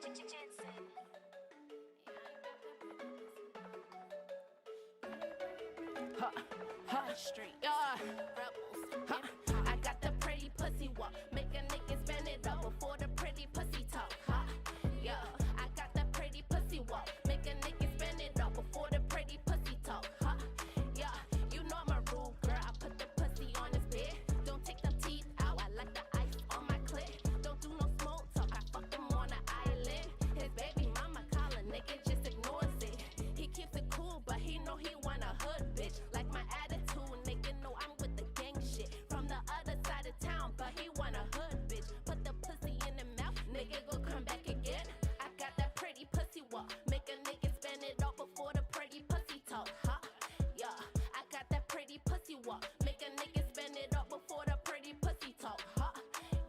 Jvckson. Street, rebels. I got the pretty pussy walk, make a nigga spend it up before the pretty pussy talk. Yeah, I got the pretty pussy walk, make a nigga spend it up before the pretty pussy talk. Yeah, you know I'm a rude girl. I put the pussy on his bed. Don't take them teeth out. I like the ice on my clit. Don't do no smoke talk. I fuck him on the island. His baby mama calling, nigga just ignores it. He keeps it cool, but he know he want a hood bitch. Like my attitude, nigga know I'm with the gang shit. From the other side of town, but he want a hood bitch. Put the pussy in the mouth, nigga go come back again. I got that pretty pussy walk, make a nigga spend it all before the pretty pussy talk. Yeah, I got that pretty pussy walk, make a nigga spend it all before the pretty pussy talk.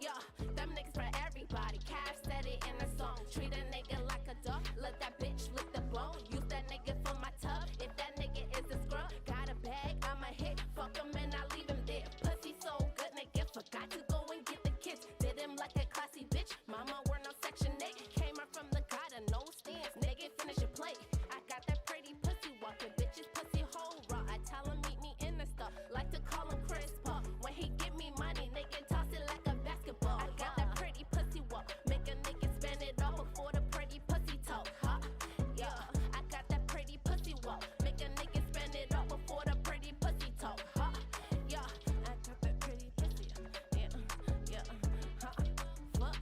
Yeah, them niggas for everybody. Cash said it in the song. Treat a nigga like a dog, let that bitch lick the bone. Use that nigga for my tub. If that nigga is a scrub, got a bag, I'ma hit. Fuck him and I leave him there. Pussy so good, nigga forgot to go and get the kids. Did him like a classy bitch. Mama wore no section 8. Came up from the gutter, no stance. Nigga finish your plate. I got that pretty pussy walking, bitches pussy hole raw. I tell him meet me in the stuff. Like to call him Chris Paul. When he give me money, nigga toss it like a basketball. I got that pretty pussy walk, make a nigga spend it all before the pretty pussy talk. Yeah, I got that pretty pussy walk, make a nigga spend it all before the pretty pussy talk. Yeah, I got that pretty pussy. Yeah, fuck,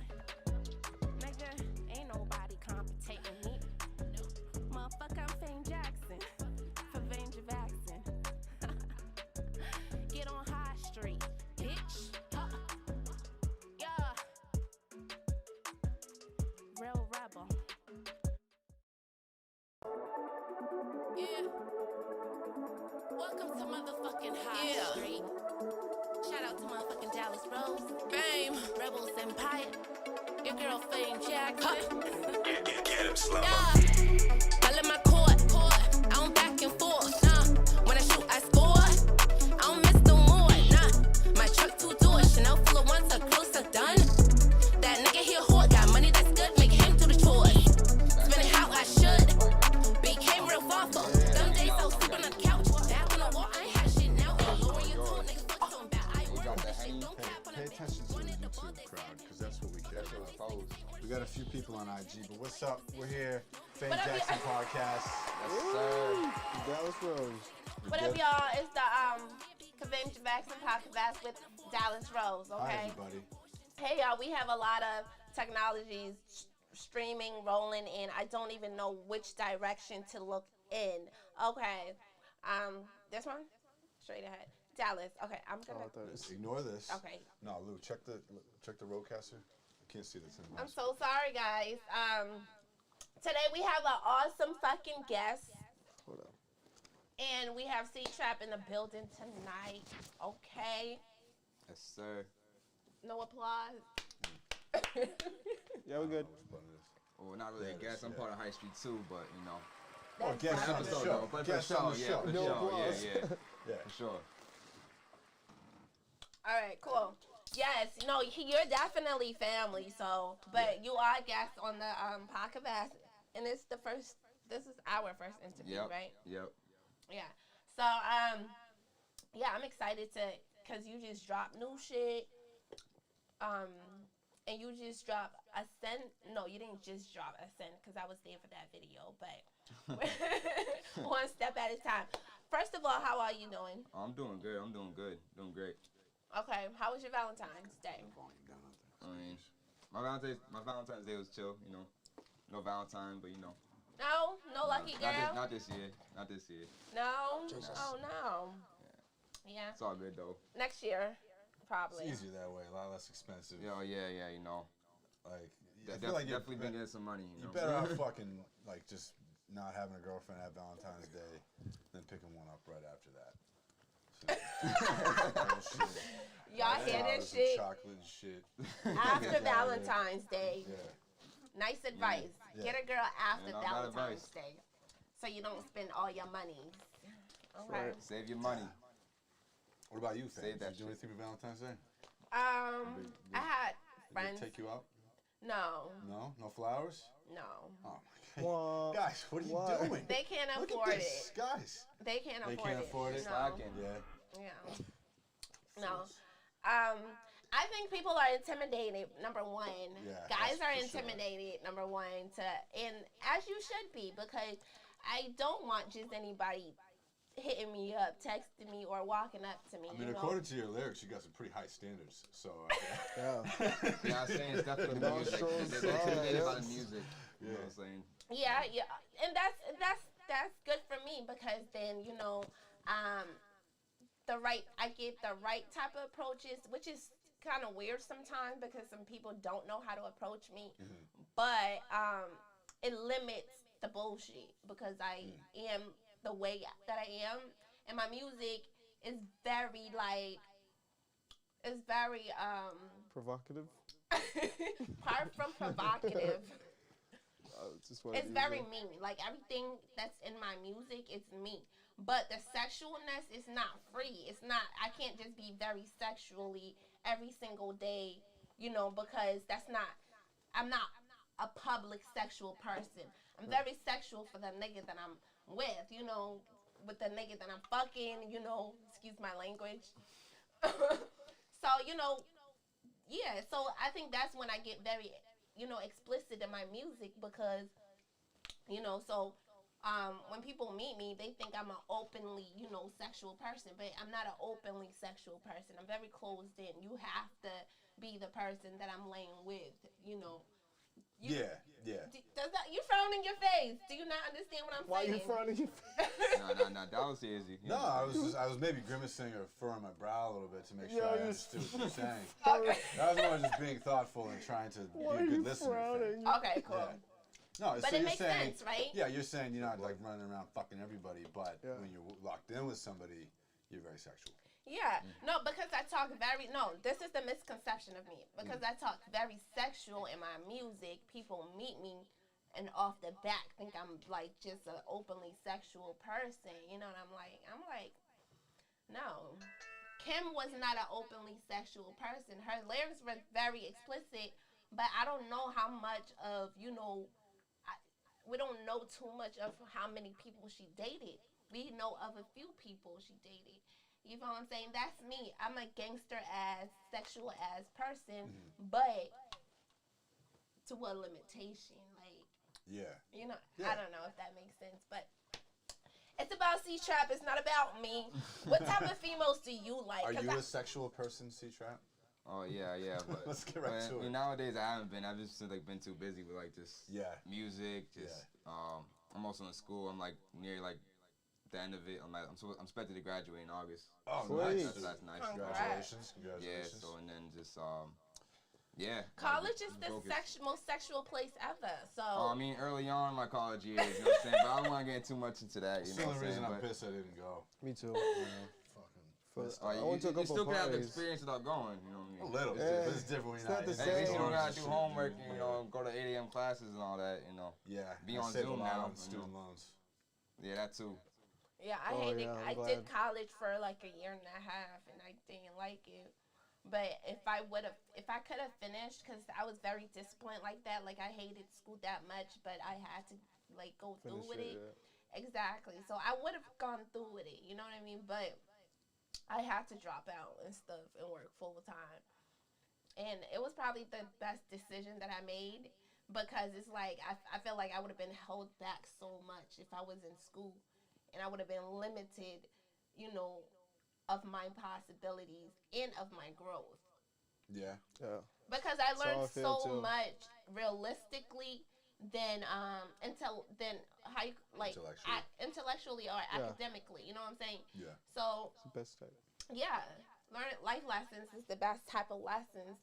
nigga, ain't nobody compensating me. Motherfucker, I'm Fvme Jvckson, Fvme Jvckson. Get on High Street, bitch. Yeah, real rebel. Yeah. Welcome to motherfucking High Street. Shout out to motherfucking Dvllvs, Fvme, Rebels Empire. Your girl Fvme Jvckson. Get him slow. Yeah. All in my court. I don't back and forth. Nah. When I shoot, I score. I don't miss no more. Nah. My truck 2 doors. Chanel full of ones. A close are done. That nigga here whore. Got money that's good. Make him do the chores. Spend it how I should. Became real thoughtful. Them days I was sleep on the couch. Back on the wall. I ain't had shit now. Lower your tone. Nigga fuck on back. I work with shit. Don't cap on Pay a attention to the YouTube crowd, because that's what we care about. We got a few people on IG, but what's up? We're here, Fvme What up, Jvckson podcast. Yes, sir. Dvllvs. What up, y'all? It's the Fvme Jvckson Podcvst with Dvllvs, Hi, okay? everybody. Hey, y'all, we have a lot of technologies streaming, rolling, and I don't even know which direction to look in. Okay. This one? Straight ahead. Dallas. Okay, I'm gonna. Just ignore this. Okay. No, Lou, check the roadcaster. I can't see the thing. I'm so sorry, guys. Today we have an awesome fucking guest, Hold up. and we have C-Trap in the building tonight. Okay. Yes, sir. No applause. Yeah, we're good. Well, not really a guest. I'm part of High Street too, but you know. Oh, guest on the episode show. though, but for Guest sure, on the yeah, show. for No sure, applause. Yeah. for sure. All right, cool. Yes, no, you're definitely family. So, but you are a guest on the Podcvst, and this is our first interview, Yep. right? Yep. Yeah. So, yeah, I'm excited cause you just dropped new shit, and you just dropped Ascend. No, you didn't just drop Ascend, cause I was there for that video, but one step at a time. First of all, how are you doing? I'm doing good. I'm doing good. Doing great. Okay, how was your Valentine's Day? I mean, my Valentine's Day was chill. You know, no Valentine, but you know. No lucky girl? Not this year. Not this year. No? Oh, no. Yeah. It's all good though. Next year, probably. It's easier that way, a lot less expensive. Yeah. You know. Like, I feel like definitely been getting some money. You know. You're better off fucking, like, just not having a girlfriend at Valentine's Day than picking one up right after that. So, Y'all hear this flowers and shit? chocolate and shit. After Valentine's Day. Yeah. Nice advice. Yeah. Get a girl after Yeah, not bad Valentine's advice. Day. So you don't spend all your money. Okay. Save your money. What about you, Fvme? Save that Did you do shit. anything for Valentine's Day? I had Did they friends. take you out? No. No flowers. No. Oh my Wah, god, guys, what are you why? doing? They can't Look afford at this, it. guys. They can't They afford can't it. afford it. No. Slacking. Yeah. Yeah. No. I think people are intimidated. Number one, Yeah, guys that's are for sure. intimidated. Number one, and as you should be, because I don't want just anybody hitting me up, texting me, or walking up to me. I mean, you know? according to your lyrics, you got some pretty high standards. So. Yeah. Yeah, I'm saying it's definitely the The music. nostrils, They're intimidated by yes. the music. You know what I'm saying? Yeah, and that's good for me because then I get the right type of approaches, which is kind of weird sometimes because some people don't know how to approach me, but it limits the bullshit because I am the way that I am, and my music is very Provocative. far from provocative. Just wanted It's to use very that. me. Like everything that's in my music, it's me. But the sexualness is not free. It's not. I can't just be very sexually every single day, because that's not. I'm not a public sexual person. I'm very sexual for the nigga that I'm with. With the nigga that I'm fucking. Excuse my language. So yeah. So I think that's when I get very explicit in my music because, when people meet me, they think I'm an openly, sexual person, but I'm not an openly sexual person. I'm very closed in. You have to be the person that I'm laying with, Yeah. Does that, you frowning your face. Do you not understand what I'm Why saying? you frowning your face? No, that was easy. No, I was maybe grimacing or furrowing my brow a little bit to make sure Yo, I you understood what you're saying. Okay. That was more just being thoughtful and trying to Why be are a good you listener. frowning? Okay, cool. Yeah. No, But so it you're makes saying, sense, right? Yeah, you're saying you're not like running around fucking everybody, but Yeah. when you're locked in with somebody, you're very sexual. Yeah, no, because I talk this is the misconception of me. Because I talk very sexual in my music, people meet me and off the back think I'm like just an openly sexual person, and I'm like, no. Kim was not an openly sexual person. Her lyrics were very explicit, but I don't know how much of, we don't know too much of how many people she dated. We know of a few people she dated. You know what I'm saying? That's me. I'm a gangster ass, sexual ass person, but to a limitation. Like, Yeah. Yeah. Yeah. I don't know if that makes sense, but it's about C-Trap. It's not about me. What type of females do you like? Are 'Cause you a sexual person, C-Trap? Oh yeah, but Let's get right to it. Nowadays I haven't been. I've just been too busy with just Yeah. music. I'm also in school. I'm near the end of it. I'm expected to graduate in August. Oh, Sweet. nice. That's nice. Congratulations. Yeah. Congratulations. So and then just yeah. college is the focus. most sexual place ever. So I mean, early on in my college years, you know what I'm saying? But I don't want to get too much into that, That's you the know only what I'm reason saying? I'm But- pissed I didn't go. Me too. Fucking. But Oh, I went to a you couple still can have the parties. experience without going, you know what I A mean? little. Yeah. But it's different when It's you're not the in At least you same. don't gotta do shit. homework, go to 8 a.m. classes and all that, Yeah. Be I on saved Zoom a lot now, on you student know. loans. Yeah, that too. yeah, I Oh, hated. yeah, I'm I glad. did college for like a year and a half, and I didn't like it. But if I could have finished, because I was very disciplined like that. Like I hated school that much, but I had to go through Finish with it. yeah. Exactly. So I would have gone through with it. You know what I mean? But I had to drop out and stuff and work full time. And it was probably the best decision that I made because it's like I feel like I would have been held back so much if I was in school, and I would have been limited, of my possibilities and of my growth. Yeah. Yeah. Because I So learned I feel so too. much realistically than Intellectually. intellectually or Yeah. academically. You know what I'm saying? Yeah. So It's the best type. yeah, learning life lessons is the best type of lessons.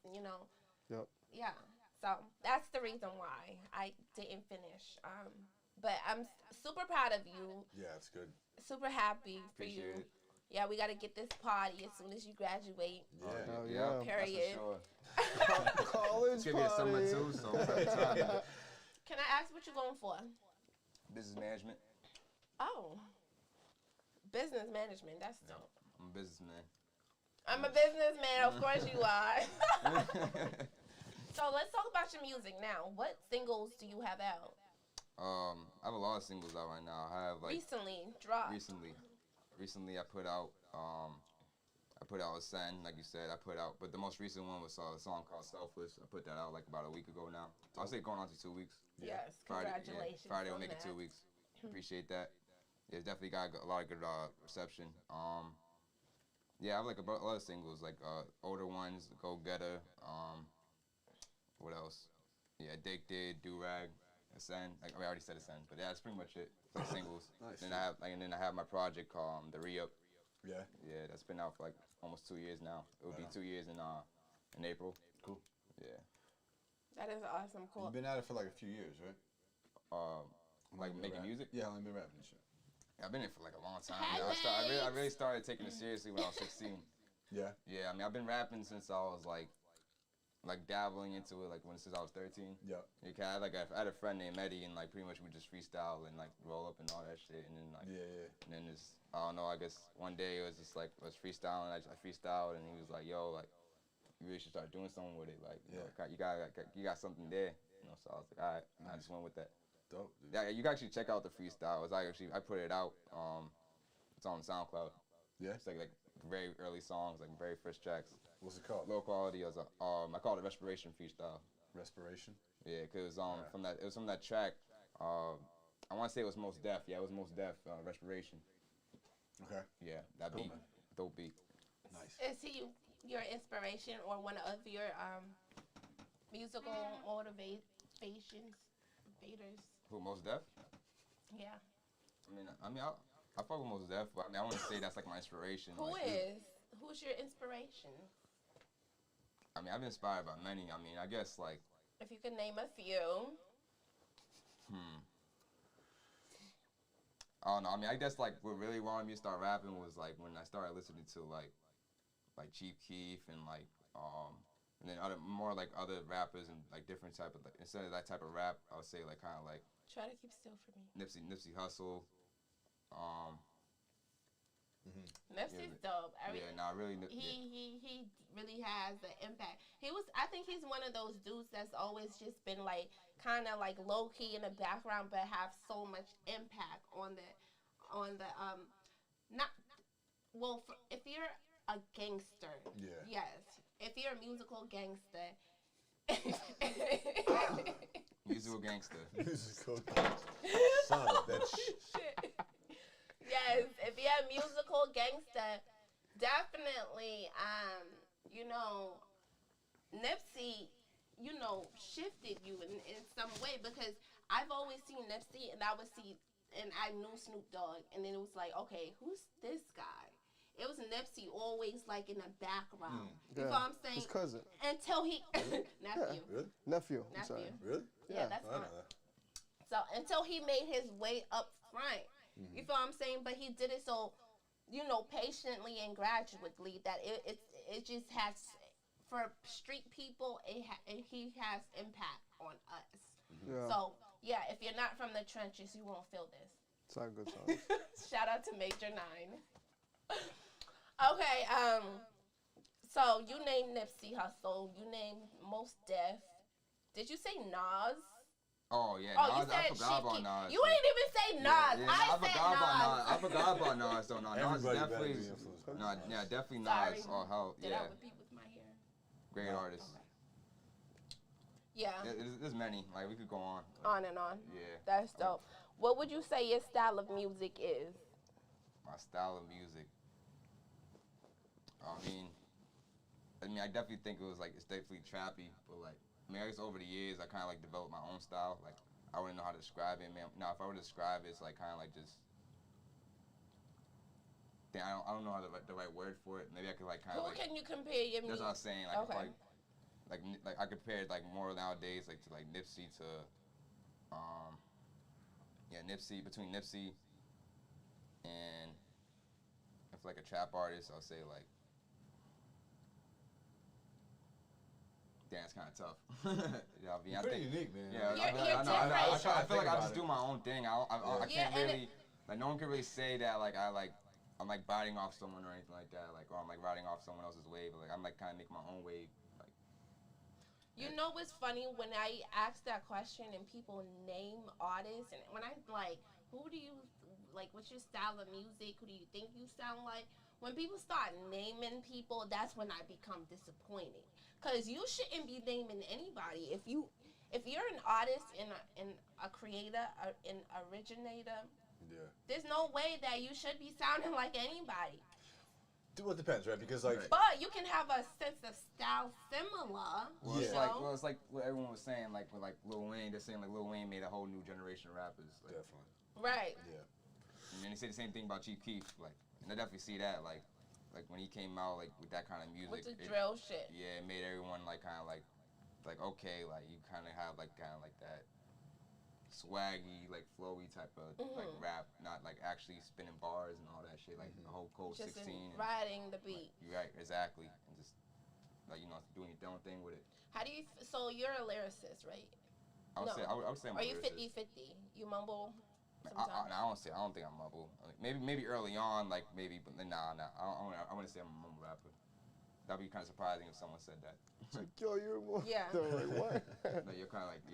Yep. Yeah. So that's the reason why I didn't finish. But I'm super proud of you. Yeah, it's good. Super happy for Appreciate you. it. Yeah, we got to get this party as soon as you graduate. Yeah. Oh, yeah. yeah. That's Period. for sure. College It's gonna be a summer party. too, so prep time. Can I ask what you're going for? Business management. Oh, business management. That's dope. I'm a businessman. I'm a businessman. Of course you are. So let's talk about your music now. What singles do you have out? I have a lot of singles out right now. I have like Recently dropped. recently I put out Ascend, like you said. But the most recent one was a song called Selfless. I put that out like about a week ago now. I'll say going on to 2 weeks. Yes, Friday, congratulations. yeah, Friday will on make it that. 2 weeks. Appreciate that. Yeah, it's definitely got a lot of good reception. Yeah, I have like a lot of singles, like older ones, Go Getter. What else? Yeah, Addicted, Do Rag, Ascend. Like, I already said Ascend, but yeah, that's pretty much it. Like singles. Nice. Then I have my project called The Re-Up. Yeah. Yeah, that's been out for like almost 2 years now. It would be 2 years in April. Cool. Yeah. That is awesome. Cool. You've been at it for like a few years, right? Like making music. Yeah, I've been rapping and shit. I've been in it for like a long time. Hey, I really started taking it seriously when I was 16. Yeah. Yeah, I mean, I've been rapping since I was like dabbling into it, like since I was 13. Yeah. Yeah, I had a friend named Eddie, and like pretty much we just freestyle and like roll up and all that shit, and then like and then just I don't know. I guess one day it was just like I was freestyling. I freestyled, and he was like, "Yo, like you really should start doing something with it. Like you know, you got something there." You know, so I was like, "All right," I just went with that. Dope, dude. Yeah, you can actually check out the freestyle. I put it out. It's on SoundCloud. Yeah. It's like very early songs, like very first tracks. What's it called? Low quality. I called it Respiration Freestyle. Respiration. Yeah, cause from that track. I want to say it was Most Def. Yeah, it was Most Def. Respiration. Okay. Yeah, that beat, dope beat. Nice. Is he your inspiration or one of your musical motivations? Who, Most Def? Yeah. I fuck with Most Def, but I wouldn't say that's like my inspiration. Who's your inspiration? I've been inspired by many. I guess like. If you could name a few. I don't know. I guess like what really wanted me to start rapping was like when I started listening to like Chief Keef and like and then more like other rappers and like different type of like instead of that type of rap, I would say like kind of like. Try to keep still for me. Nipsey Hussle. Nipsey's dope. Really. He really has an impact. I think he's one of those dudes that's always just been like kind of like low key in the background, but have so much impact on the if you're a gangster, yes. If you're a musical gangster. Musical gangster. Musical son of a bitch. Yes, if you're a musical gangster, definitely, Nipsey, shifted you in some way because I've always seen Nipsey and I knew Snoop Dogg and then it was like, okay, who's this guy? It was Nipsey always like in the background. You know what I'm saying? His cousin. Until he, nephew. Yeah. Really? Nephew. I'm sorry. Really? Yeah, that's I fine. know that. So until he made his way up front, you feel what I'm saying? But he did it so, patiently and gradually that it just has, for street people, he has impact on us. Yeah. So yeah, if you're not from the trenches, you won't feel this. It's not good songs. Shout out to Major 9. Okay, so you named Nipsey Hussle, you named Most Def. Did you say Nas? Oh yeah, Oh, Nas. I forgot about Nas. You ain't even say Nas. Yeah, I said Nas. I forgot about Nas. So Nas Everybody definitely. better be influenced by Nas. Definitely Sorry. Nas. Oh hell, Did yeah. I repeat with my hair? Great artist. Yeah. There's many. Like we could go on. On and on. Yeah. That's dope. What would you say your style of music is? My style of music. I definitely think it's definitely trappy, but like, I guess over the years I kind of like developed my own style. Like, I wouldn't know how to describe it. If I were to describe it, it's like kind of like just. I don't know the right word for it. Maybe I could like kind of Who like. Can you compare your music? That's what I was saying. Like, Okay. like I compared like more nowadays like to like Nipsey to, between Nipsey and if like a trap artist, I'll say like. Damn, it's kind of tough. You're pretty unique, man. You're I feel like I just it. do my own thing. I can't really, like, no one can really say that like I'm like biting off someone or anything like that, like, or I'm like riding off someone else's wave. Like I'm like kind of making my own wave. Like. You know what's funny? When I ask that question and people name artists, and when I'm like, who do you, like, what's your style of music? Who do you think you sound like? When people start naming people, that's when I become disappointed. Because you shouldn't be naming anybody. If you're an artist and a creator, an originator, there's no way that you should be sounding like anybody. Well, it depends, right? Because like, but you can have a sense of style similar. Well, it's like what everyone was saying, like with like Lil Wayne. They're saying like Lil Wayne made a whole new generation of rappers. Like, definitely. Right. Yeah. And then they say the same thing about Chief Keef. Like, and I definitely see that. Like when he came out like with that kind of music. With the drill shit. Yeah, it made everyone like kind of like okay, like you kind of have like that swaggy, like flowy type of like rap, not like actually spinning bars and all that shit, like the whole Code Just 16. riding the beat. Like, right, exactly, and just like doing your own thing with it. How do you? So you're a lyricist, right? I would say I'm a Are you lyricist. 50-50? You mumble I sometimes? don't think I'm mumble. Like, maybe early on, like maybe, but nah. I wouldn't say I'm a mumble rapper. That'd be kind of surprising if someone said that. It's like, yo, you're more. Yeah. They're like, what? No, you're kind of like,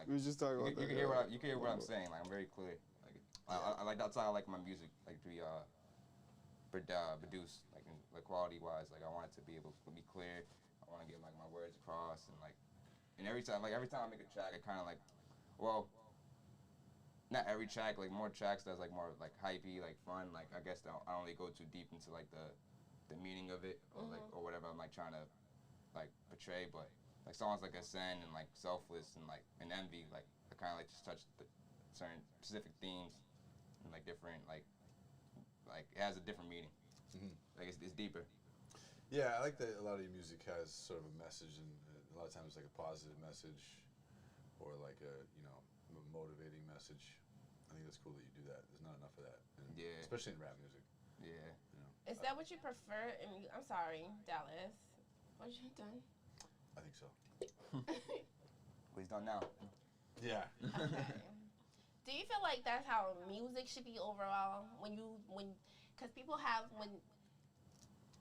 We was just talking about that. You can hear what I'm saying. Like I'm very clear. Like I like that's how I like my music, like to be produced, like quality wise. Like I want it to be able to be clear. I want to get like my words across and every time I make a track, I kind of like, well, not every track, like more tracks that's like more like hypey, like fun. Like I guess I don't really go too deep into like the meaning of it or like or whatever I'm like trying to like portray, but like songs like Ascend and like Selfless and like and Envy, like I kind of like just touch the certain specific themes and like different like it has a different meaning. Like it's deeper. Yeah, I like that a lot of your music has sort of a message, and a lot of times like a positive message or like a motivating message. I think that's cool that you do that. There's not enough of that, especially in rap music. Yeah. Is that what you prefer? I'm sorry, Dallas. What you done? I think so. Okay. Well, he's done now. Yeah. Do you feel like that's how music should be overall? Because people have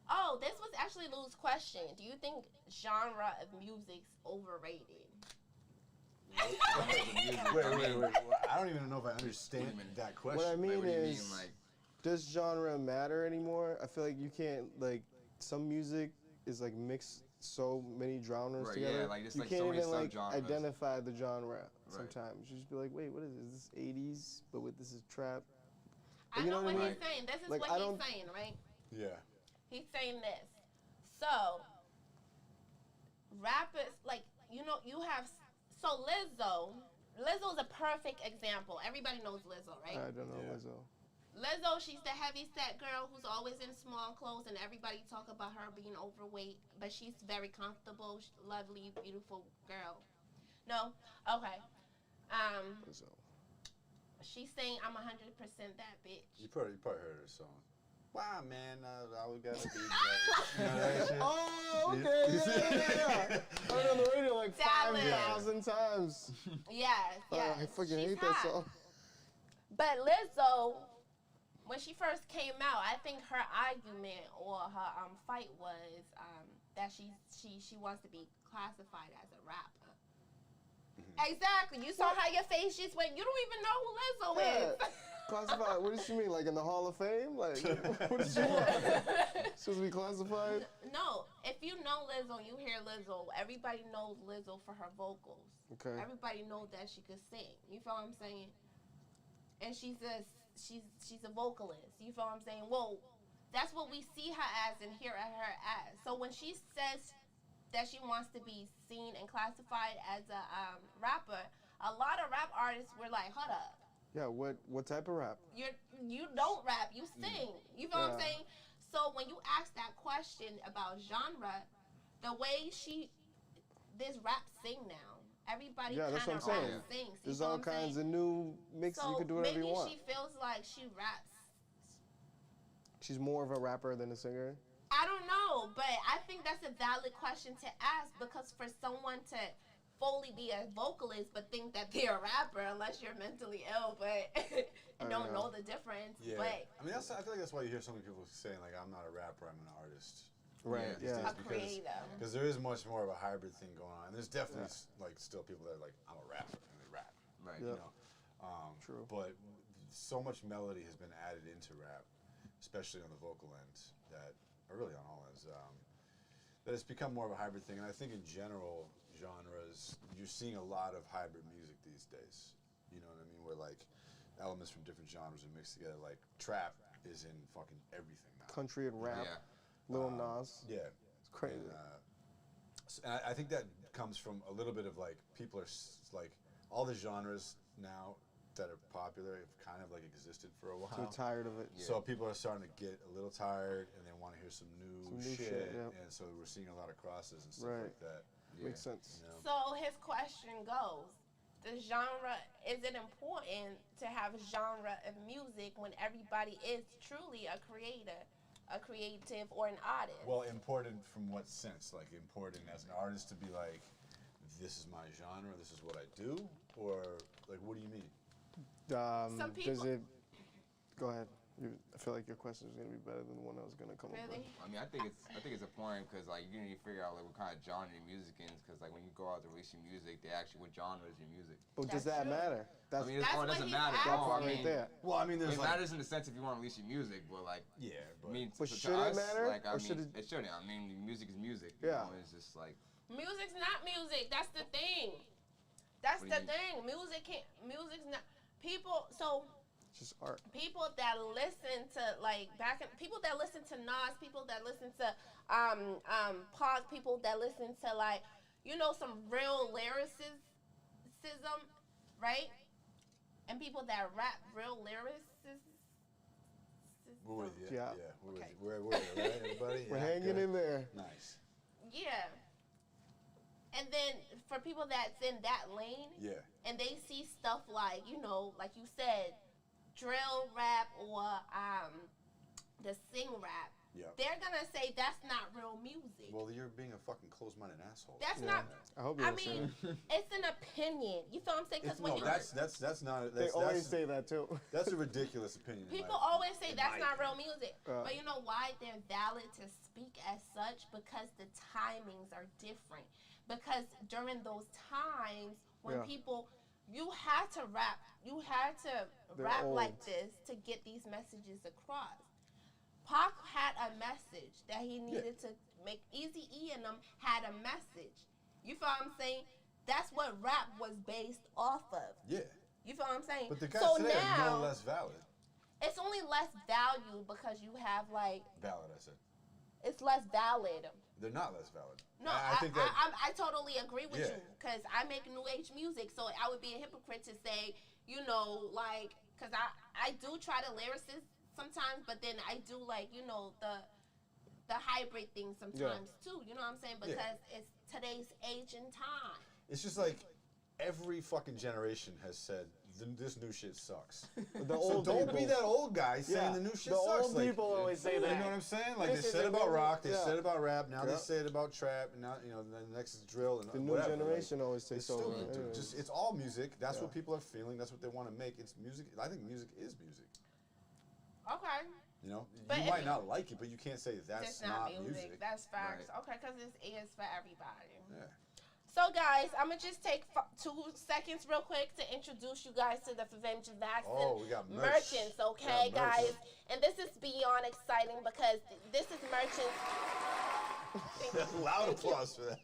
Oh, this was actually Lou's question. Do you think genre of music's overrated? Wait. I don't even know if I understand that question. What I mean Like, what do you is, mean, like, does genre matter anymore? I feel like you can't, like, some music is like mixed so many genres right, together. yeah, like it's you like can't so many even like subgenres. identify the genre sometimes. You just be like, wait, what is this? Is this 80s, but with this is trap? I you know know what what I he's mean? saying. This is Like, what I he's don't- saying, right? Yeah. He's saying this. So, rappers, like, you have, so Lizzo's a perfect example. Everybody knows Lizzo, right? I don't know, Yeah. Lizzo. Lizzo, she's the heavy-set girl who's always in small clothes, and everybody talk about her being overweight, but she's very comfortable, lovely, beautiful girl. No? Okay. Lizzo. She's saying, I'm 100% that bitch. You probably heard her song. Wow, man, I would gotta be like, you know that shit? Oh, okay, yeah. I heard it on the radio like Dallas. 5,000 times. Yes. I fucking She's hate that hot. song. But Lizzo, when she first came out, I think her argument or her fight was that she wants to be classified as a rapper. Exactly. You saw how your face just went. You don't even know who Lizzo is. Classified, what does she mean? Like in the Hall of Fame? Like, what does she want? Supposed to be classified? No, if you know Lizzo, you hear Lizzo, everybody knows Lizzo for her vocals. Okay. Everybody knows that she could sing. You feel what I'm saying? And she's a vocalist. You feel what I'm saying? Well, that's what we see her as and hear her as. So when she says that she wants to be seen and classified as a rapper, a lot of rap artists were like, hold up. Yeah, what type of rap? You don't rap, you sing. You feel what I'm saying? So when you ask that question about genre, the way this rap sing now, everybody kind that's what I'm of rap saying. sings. You There's feel all what I'm kinds saying? of new mixes. So You can do whatever you maybe want. she feels like she raps. She's more of a rapper than a singer. I don't know, but I think that's a valid question to ask, because for someone to fully be a vocalist but think that they're a rapper, unless you're mentally ill, but and don't know the difference. Yeah. But I mean, I feel like that's why you hear so many people saying like, I'm not a rapper, I'm an artist. Right. these Yeah. days A creator. because there is much more of a hybrid thing going on. And there's definitely like still people that are like, I'm a rapper and they rap. Right. You Yeah. know. True. But so much melody has been added into rap, especially on the vocal end, that or really on all ends. That it's become more of a hybrid thing. And I think in general genres, you're seeing a lot of hybrid music these days. You know what I mean? Where like elements from different genres are mixed together. Like trap is in fucking everything now. Country and rap. Yeah. Lil Nas. Yeah. It's crazy. And I think that comes from a little bit of like people are like all the genres now that are popular have kind of like existed for a while. Too tired of it. Yeah. So people are starting to get a little tired and they want to hear some new shit. yep. And so we're seeing a lot of crosses and stuff Right. like that. Makes sense. You know? So his question goes, the genre, is it important to have genre of music when everybody is truly a creator, a creative, or an artist? Well, important from what sense? Like important as an artist to be like, this is my genre, this is what I do? Or like, what do you mean? Some Does people- it? Go ahead. I feel like your question is gonna be better than the one I was gonna come up Really? with. I mean, I think it's important because like you need to figure out like what kind of genre your music is because like when you go out to release your music, they ask you what genre is your music. But does That's that true. matter? I mean, That's it what doesn't he's matter. asking. No, I Right mean, there. Well, I mean, there's it like, matters in the sense if you want to release your music, but like, yeah, I but mean, But to should it us, matter, like, I or mean, should it shouldn't. I mean, music is music. Yeah. You know, it's just like. Music's not music. That's the thing. That's What do the you thing. Music's not. People, so It's just art. people that listen to people that listen to Nas, people that listen to Pac, people that listen to like, you know, some real lyricism, right? And people that rap real lyricism. we're with you. Yeah. We're with Okay. you. We're with you, right, everybody? We're Yeah, hanging good. in there. Nice. Yeah. And then for people that's in that lane, Yeah. and they see stuff like, you know, like you said, drill rap or the sing rap, Yeah. they're gonna say that's not real music. Well, you're being a fucking closed-minded asshole. That's Yeah. not. I hope you I don't say mean, that. it's an opinion. You feel what I'm saying? Because when No, you that's not. They That's, always that's, say that too. that's a ridiculous opinion. in people my- always say in that's my not real music, Uh. but you know why they're valid to speak as such? Because the timings are different. Because during those times when Yeah. people, you had to rap They're rap like old. this to get these messages across. Pac had a message that he needed to make. Eazy-E and them had a message. You feel what I'm saying? That's what rap was based off of. Yeah. You feel what I'm saying? But the guys so today are now, no less valid. it's only less value because you have like, Valid, I said. it's less valid. They're not less valid. No, I think that. I totally agree with Yeah. you because I make new age music, so I would be a hypocrite to say, you know, like, because I do try to lyricist sometimes, but then I do like, you know, the hybrid thing sometimes too. You know what I'm saying? Because it's today's age and time. It's just like every fucking generation has said this new shit sucks. The So old don't people. be that old guy saying the new shit the sucks. old Like, people always say you that. know what I'm saying? Like This they is said about amazing. rock, they Yeah. said about rap, now they Yeah. say it about trap, and now the next is drill and The new whatever. generation Like, always takes it's over. stupid, dude. Anyways. Just it's all music. That's Yeah. what people are feeling. That's what they want to make. It's music. I think music is music. Okay. You know, But you if might you- not like it, but you can't say That's that's not not music. That's facts. Okay, because this is for everybody. Yeah. So, guys, I'm going to just take 2 seconds real quick to introduce you guys to the Fvme Jvckson Oh, we got merch. merchants, okay, We got merch. guys? And this is beyond exciting because this is merchants. Loud applause for that.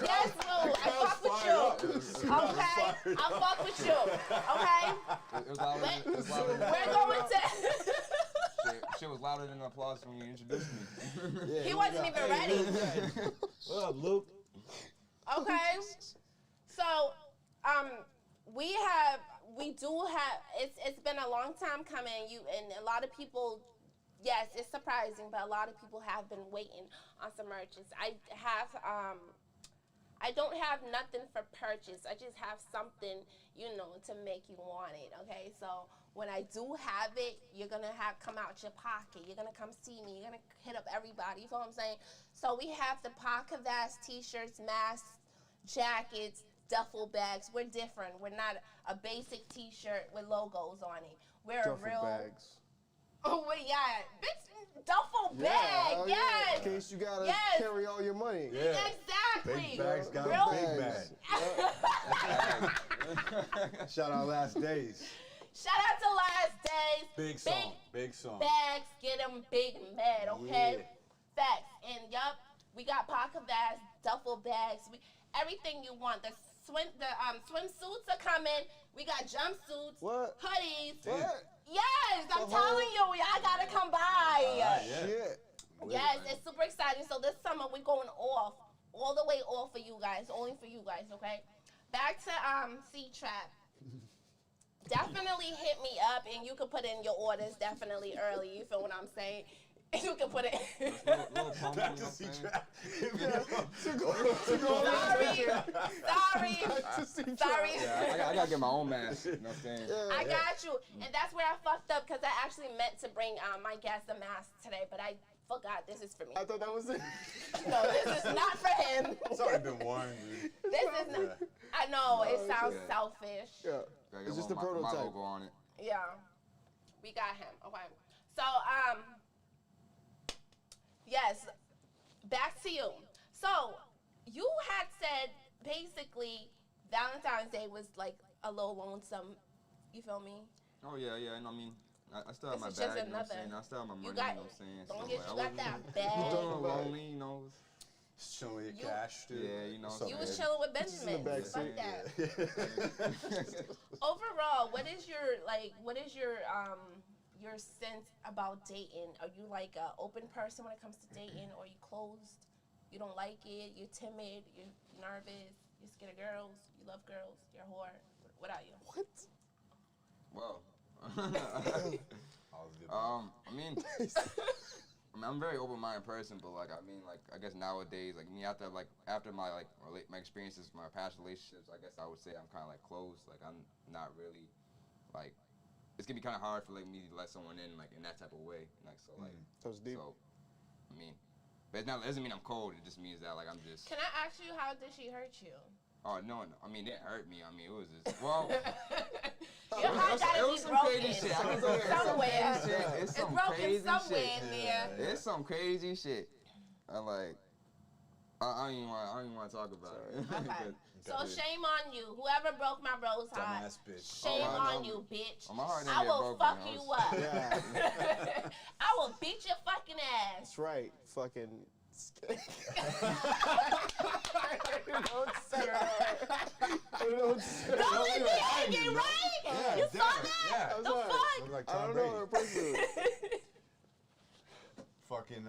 Yes, Lou, I fuck with you. Okay? I fuck with you. Okay? It was louder. It was louder than, We're going to. shit was louder than the applause when you introduced me. He wasn't even ready. What up, Luke? Okay. So, we do have. It's been a long time coming. And a lot of people. Yes, it's surprising, but a lot of people have been waiting on some merchants. I don't have nothing for purchase. I just have something, you know, to make you want it. Okay, so when I do have it, you're gonna come out your pocket. You're gonna come see me. You're gonna hit up everybody. You feel what I'm saying? So we have the Podcvst t-shirts, masks, jackets, duffel bags. We're different. We're not a basic t-shirt with logos on it. We're Duffel a real. bags. Oh, yeah, bitch, duffel Yeah, bag. oh, Yeah, case you gotta Yes. carry all your money. Yeah. Exactly. Big bags got Real- big bag. Shout out Last Days. Shout out to Last Days. Big song. Big song. Bags, get them big mad, okay? Facts. And yup, we got Podcvst, duffel bags, everything you want. The swimsuits are coming. We got jumpsuits, What? hoodies. What? Yes, I'm The telling you, y'all gotta come by. Yeah. Shit. Yes, it's super exciting. So this summer we're going off, all the way off for you guys, only for you guys, okay? Back to C-Trap. Definitely hit me up, and you can put in your orders definitely early. You feel what I'm saying? You can put it. Back to C-Trap. Sorry. Yeah, I gotta get my own mask. You know what I'm saying? I got you. And that's where I fucked up because I actually meant to bring my guest a mask today, but I forgot. This is for me. I thought that was it. No, this is not for him. It's already been worn, dude. This is not. I know, it sounds yeah. selfish. Yeah. It's just a My prototype. logo on it. Yeah. We got him. Okay. So, yes, back to you. So, you had said basically Valentine's Day was like a little lonesome. You feel me? Oh yeah, and I mean, I still have my This bag. is just You know what I'm another- saying? I still have my money. You You got, know what I'm saying? don't So, get, like, you I got wasn't that feeling bag. lonely, you know. Showing your You- cash, dude. Yeah, you know. You so, was yeah. chilling with Just in the Benjamin. back Fuck seat. that. Overall, what is your sense about dating? Are you like an open person when it comes to dating, or are you closed? You don't like it? You're timid? You're nervous? You're scared of girls? You love girls? You're a whore? What are you? What? Well, All the good I mean, I'm a very open-minded person, but like, I mean, like, I guess nowadays, like me after my my experiences, my past relationships, I guess I would say I'm kind of like closed. Like I'm not really, like, it's gonna be kind of hard for like me to let someone in like in that type of way. Like so, like, That was deep. so, I mean, but it doesn't mean I'm cold. It just means that like I'm just. Can I ask you, how did she hurt you? Oh no, I mean it hurt me. I mean it was just well. Your heart gotta it be was some broken crazy shit. I can go there. somewhere. It's It's some broken crazy somewhere shit. in there. It's some crazy shit. I'm like, I don't even want to talk about it. Okay. So Yeah. shame on you. Whoever broke my rose heart. Dumbass bitch. Shame Oh, I on know. you, bitch. Oh, my heart didn't I get will broken, fuck I you was- up. Yeah. I will beat your fucking ass. That's right. Fucking. Don't let me hang it, right? Yeah, You saw damn, that? yeah. The That's right. fuck? Look like I Tom don't Brady. know her person. Fucking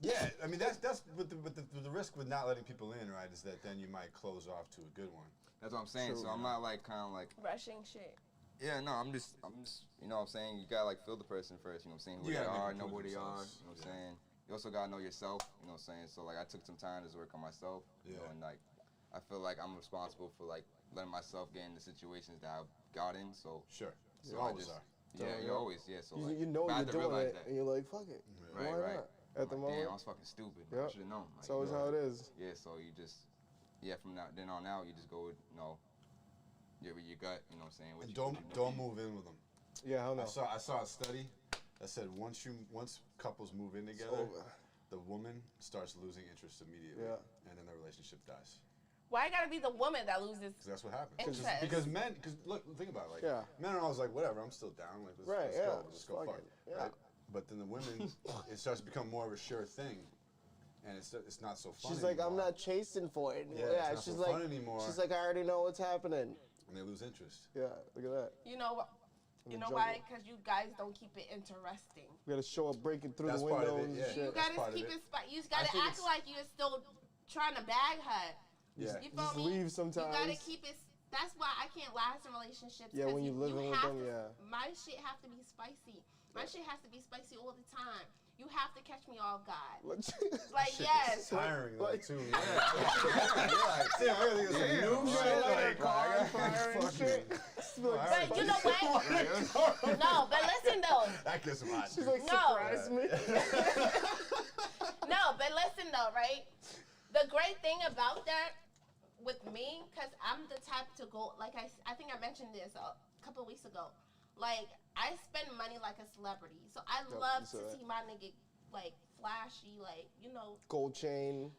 yeah. I mean that's but the risk with not letting people in, right, is that then you might close off to a good one. That's what I'm saying. True, So I'm not like kind of like. Rushing shit. Yeah, no, I'm just, you know what I'm saying? You gotta like feel the person first, you know what I'm saying? Who You they gotta make are, them know prove who they are, themselves. you know what I'm Yeah. saying? You also gotta know yourself, you know what I'm saying? So like I took some time to work on myself, you know, Yeah. and like I feel like I'm responsible for like letting myself get in the situations that I've got in, so. Sure. So You I always just, are. Yeah, Yeah. you always, yeah, so like. You know but I had you're to doing realize it, that. and you're like, fuck it. Right, Why right. not? At the I'm like, moment. damn, I was fucking stupid. I Yep. should've known. It's Like, always you know, how it is. Yeah, so you just, from then on out, you just go with, you know, with your gut, you know what I'm saying? What And you- what don't you- move in with them. Yeah, hell no. I saw a study that said once couples move in together, over. the woman starts losing interest immediately, Yeah. and then the relationship dies. Why it gotta be the woman that loses? Because that's what happens. Interest. Because men, look, think about it. Like, Yeah. men are always like, whatever, I'm still down. Like, Right, let's yeah, go, let's go fuck fuck. it, yeah. Right? But then the women, it starts to become more of a sure thing, and it's not so fun. She's like, I'm anymore. not chasing for it. Yeah, Yeah, it's not she's so like, fun anymore. she's like, I already know what's happening. And they lose interest. Yeah, look at that. You know what? In You the know jungle. why? Because you guys don't keep it interesting. We gotta show up breaking through That's the part of windows it, and yeah. shit. You That's gotta part of keep it. it. You gotta think act it's- like you're still trying to bag her. Yeah. You feel Just me? leave You sometimes. gotta keep it. That's why I can't last in relationships. Yeah, 'cause when you living with have them, to- yeah. My shit have to be spicy. My shit has to be spicy all the time. You have to catch me off guard. Like, yes. It's tiring, Like- like, too. Yeah. Damn, I really was like, new You shit, gotta let her like, car like, fire and fucking- shit. But you know what? No, but listen though. That gets some hot. She's like, No. surprise me. No, but listen though, right? The great thing about that with me, because I'm the type to go, like I think I mentioned this a couple weeks ago. Like, I spend money like a celebrity. So I Yep, love you said to that. see my nigga like flashy, like, you know, Gold chain.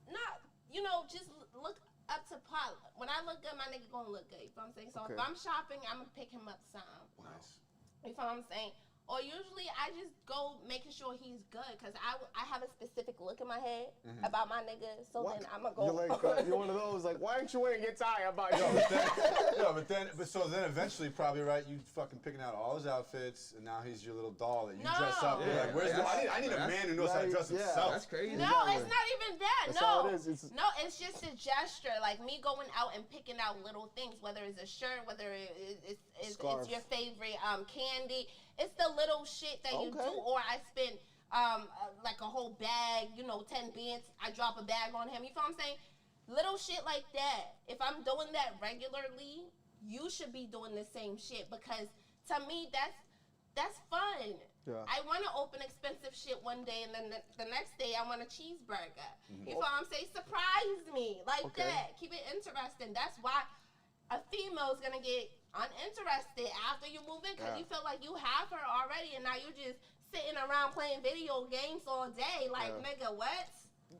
not, you know, just look up to par. When I look good, my nigga gonna look good. You feel what I'm saying? So Okay. if I'm shopping, I'm gonna pick him up some. Nice. You feel what I'm saying? Or usually I just go making sure he's good because I have a specific look in my head about my nigga. So What? then I'm gonna go. You're like, you're one of those, like, why aren't you wearing your tie about you? So then eventually, probably, right, you fucking picking out all his outfits, and now he's your little doll that you No. dress up. You're like, where's Yeah, I need a that's- man who knows how to dress yeah. himself. That's crazy. No, it's not even that. That's no, all it is. no, it's just a gesture. Like me going out and picking out little things, whether it's a shirt, whether it's Scarf. your favorite candy. It's the little shit that you Okay. do. Or I spend like a whole bag, you know, 10 bands. I drop a bag on him. You feel what I'm saying? Little shit like that. If I'm doing that regularly, you should be doing the same shit because to me that's fun. Yeah. I want to open expensive shit one day, and then the next day I want a cheeseburger. You feel what I'm saying? Surprise me like Okay. that. Keep it interesting. That's why a female is gonna get uninterested after you move in because Yeah. you feel like you have her already, and now you just sitting around playing video games all day. Like, Yeah. nigga, what?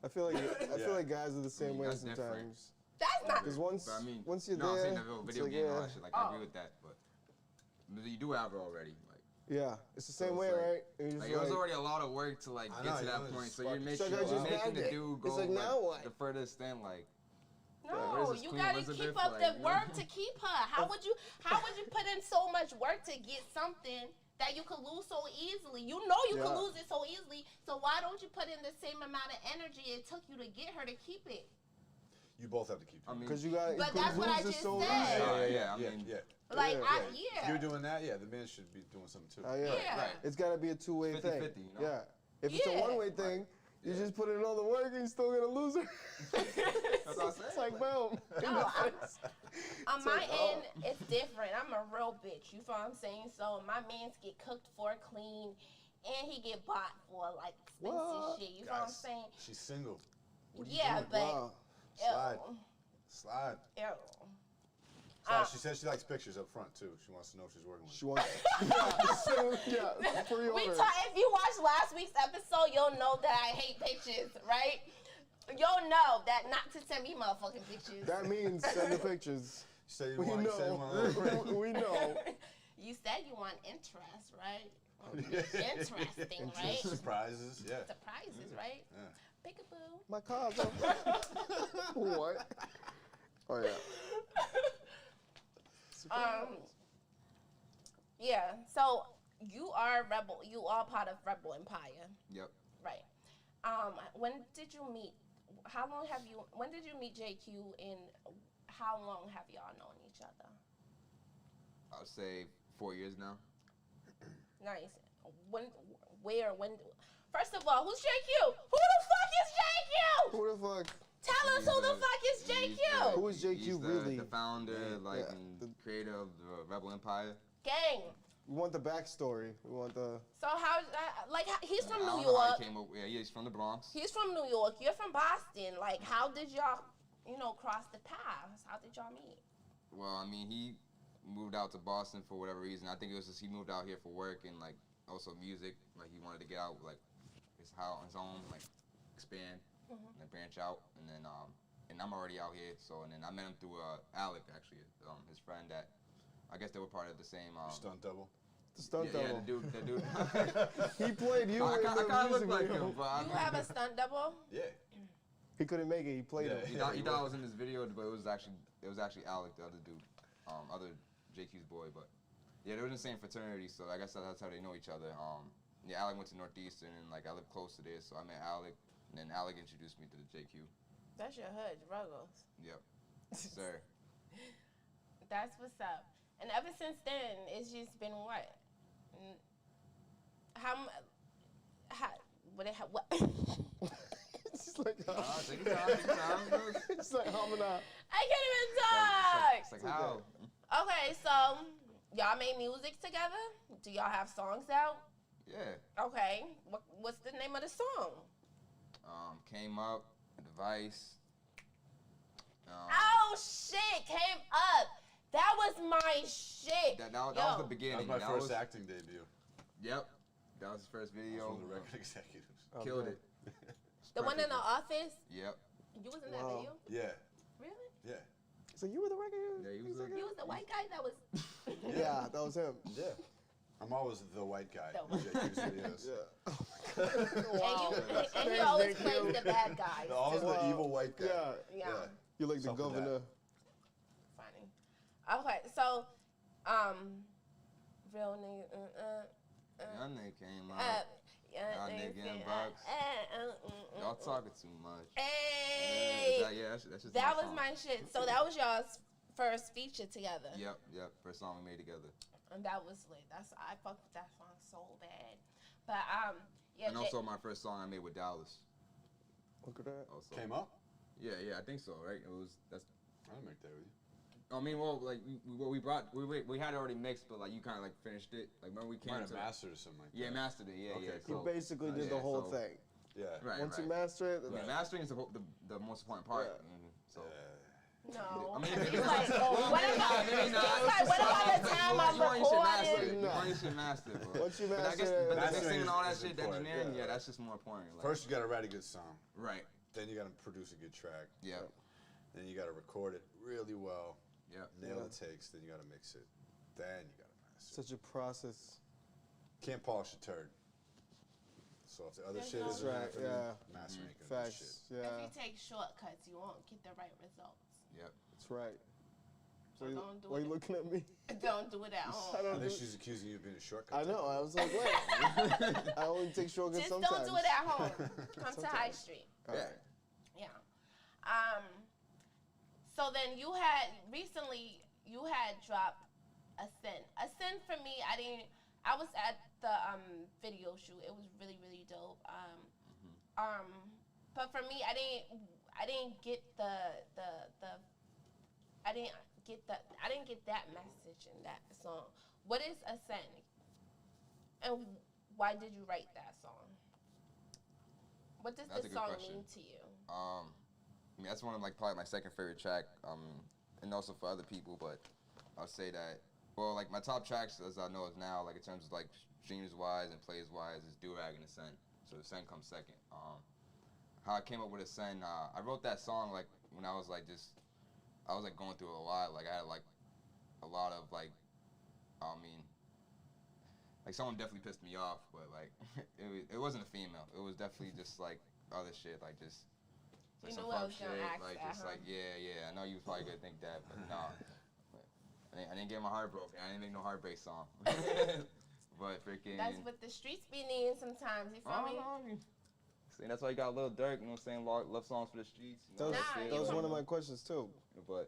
I feel like guys are the same way that's different. sometimes. That's not. Because once But I mean, once you're no, I'm there, saying the it's video like, game and all yeah, that shit. Like, I agree with that, but you do have her already. Like, yeah, it's the so same it's way, like- right? And you're like just it was like, already a lot of work to like I get know, to you that know, point. it's So you're fucking- making So I just you're making bagged the it. dude go It's like, now what? the furthest extent. Like, No, where's this you Queen gotta Elizabeth, keep up like, the you know? work to keep her. How would you put in so much work to get something that you could lose so easily? You know you Yeah. could lose it so easily, so why don't you put in the same amount of energy it took you to get her to keep it? You both have to keep I doing mean, because you got. But you that's what I lose it just so said. easy. Yeah, I mean, Like, Yeah. If you're doing that, the man should be doing something too. Yeah. Yeah. Right. It's got to be a two-way 50-50, thing. you know? Yeah. If it's a Yeah. one-way thing, you Yeah. just put in all the work and you're still gonna lose it. That's what I said. It's like boom. No, on my like, oh. end, it's different. I'm a real bitch. You feel what I'm saying? So my mans get cooked for clean, and he get bought for like expensive What? shit. You feel what I'm Guys, saying? she's single. What are you Yeah, doing? but Wow. Slide. ew, Slide. ew. She said she likes pictures up front too. She wants to know if she's working with She you. wants. yeah, pre-order. If you watched last week's episode, you'll know that I hate pictures, right? You'll know that not to send me motherfucking pictures. That means send the pictures. She said We you want to know. We know. You said you want interest, right? Interesting, right? Surprises, yeah. Surprises, right? Yeah. Peekaboo. My car's up. What? Oh yeah. Yeah. So you are Rebel. You are part of Rebel Empire, Yep. right? When did you meet? When did you meet JQ, and how long have y'all known each other? I would say 4 years now. Nice. When? First of all, who's JQ? Who the fuck is JQ? Who the fuck? Tell us who the fuck is JQ. Who is JQ He's really? The founder, like, Yeah. and creator of the Rebel Empire. Gang. We want the backstory. We want the. So he's from I don't New know how York. he came up. Yeah, he's from the Bronx. He's from New York. You're from Boston. Like, how did y'all, cross the paths? How did y'all meet? Well, I mean, he moved out to Boston for whatever reason. I think it was just he moved out here for work and like also music. Like he wanted to get out, like his own, like expand and branch out. And then and I'm already out here. So and then I met him through Alec actually, his friend that I guess they were part of the same. Stunt double. The stunt yeah, double. the dude. He played you I in the kind of look music like video. him, but You have a stunt double? Yeah. He couldn't make it. He played Yeah. him. he thought I was in this video, but it was actually Alec, the other dude, other JQ's boy. But yeah, they were in the same fraternity, so I guess that's how they know each other. Yeah, Alec went to Northeastern, and like I live close to there, so I met Alec, and then Alec introduced me to the JQ. That's your hood, Ruggles. Yep, sir. That's what's up. And ever since then, it's just been what? What? It's like, Take your time. it's like Hamana. I can't even talk. It's like how? Okay, so y'all made music together? Do y'all have songs out? Yeah. Okay. What's the name of the song? Came up, Device. Oh shit, came up. That was my shit. That was the beginning. That was my first acting debut. Yep. That was his first video. From the record executives. killed it. The one in the office? Yep. You was in that Wow. video? Yeah. Really? Yeah. So you were the record? Yeah, he was You was the white guy that was. Yeah, that was him. Yeah. I'm always the white guy. The in JQ's videos. Yeah. And he always plays the bad guy. No, I was too. the evil white guy. Yeah. Yeah. You're like the Something like governor. Funny. Okay, so, real nigga. Young nigga came out. Y'all nigga getting bucks. Y'all talking too much. Hey. That's just That was song. my shit. So that was y'all's first feature together. Yep. First song we made together. And that was lit. I fucked with that song so bad. But yeah. And also my first song I made with Dvllvs. Look at that. Also. Came up? Yeah, I think so, right? That's. I didn't make that with you. I mean, well, like we had it already mixed, but like you kind of like finished it. Like when we came Might have to mastered or something like that. yeah, mastered it. Yeah, Okay, yeah. You cool. basically did the whole thing. Yeah. Right. Once right. you master it, Yeah, mastering is the most important part. Yeah. So. No. I mean, He's like, what about? maybe not. He's like, what about the time I'm recording? You should master it. Once you But I guess master it, the Mastering mixing and all that is shit, the important, engineering, yeah. yeah, that's just more important. Like, First, you got to write a good song. right. Then you got to produce a good track. Yeah. Then you got to record it really well. Yeah. Nail Yeah. the takes. Then you got to mix it. Then you got to master it. such a process. Can't polish a turd. So if the other There's shit no- isn't Right, happening, yeah. mastering ain't gonna do shit. Facts. If Yeah, you take shortcuts, you won't get the right results. Yep. that's right. So don't do Why are it. you looking at me? Don't do it at I home. I don't do. think she's accusing you of being a shortcut. I know. I was like, wait. I only take shortcuts Just sometimes. don't do it at home. Come to High Street. All right. Yeah. So then you had dropped a sin. A sin for me, I was at the video shoot. It was really, really dope. But for me, I didn't get that message in that song. What is a sin? And why did you write that song? What does That's this a good song question. mean to you? I mean, that's one of like probably my second favorite track, and also for other people. But I'll say that, well, like my top tracks, as I know is now, like in terms of like streams wise and plays wise, is Durag and Ascend. So Ascend comes second. How I came up with Ascend, I wrote that song like when I was like going through a lot. Like I had like a lot of like, like someone definitely pissed me off, but like it wasn't a female. It was definitely just like other shit, like just. Like You some knew I fuck was gonna shit, ask like that, just huh? like yeah. I know you was probably gonna think that, but nah. But I didn't get my heart broken. I didn't make no heartbreak song. But freaking. That's what the streets be needing sometimes. You feel me? See, that's why you got Lil Durk. You know what I'm saying? Love songs for the streets. You know, That was, Nah, shit, that was you one of were- my questions too. But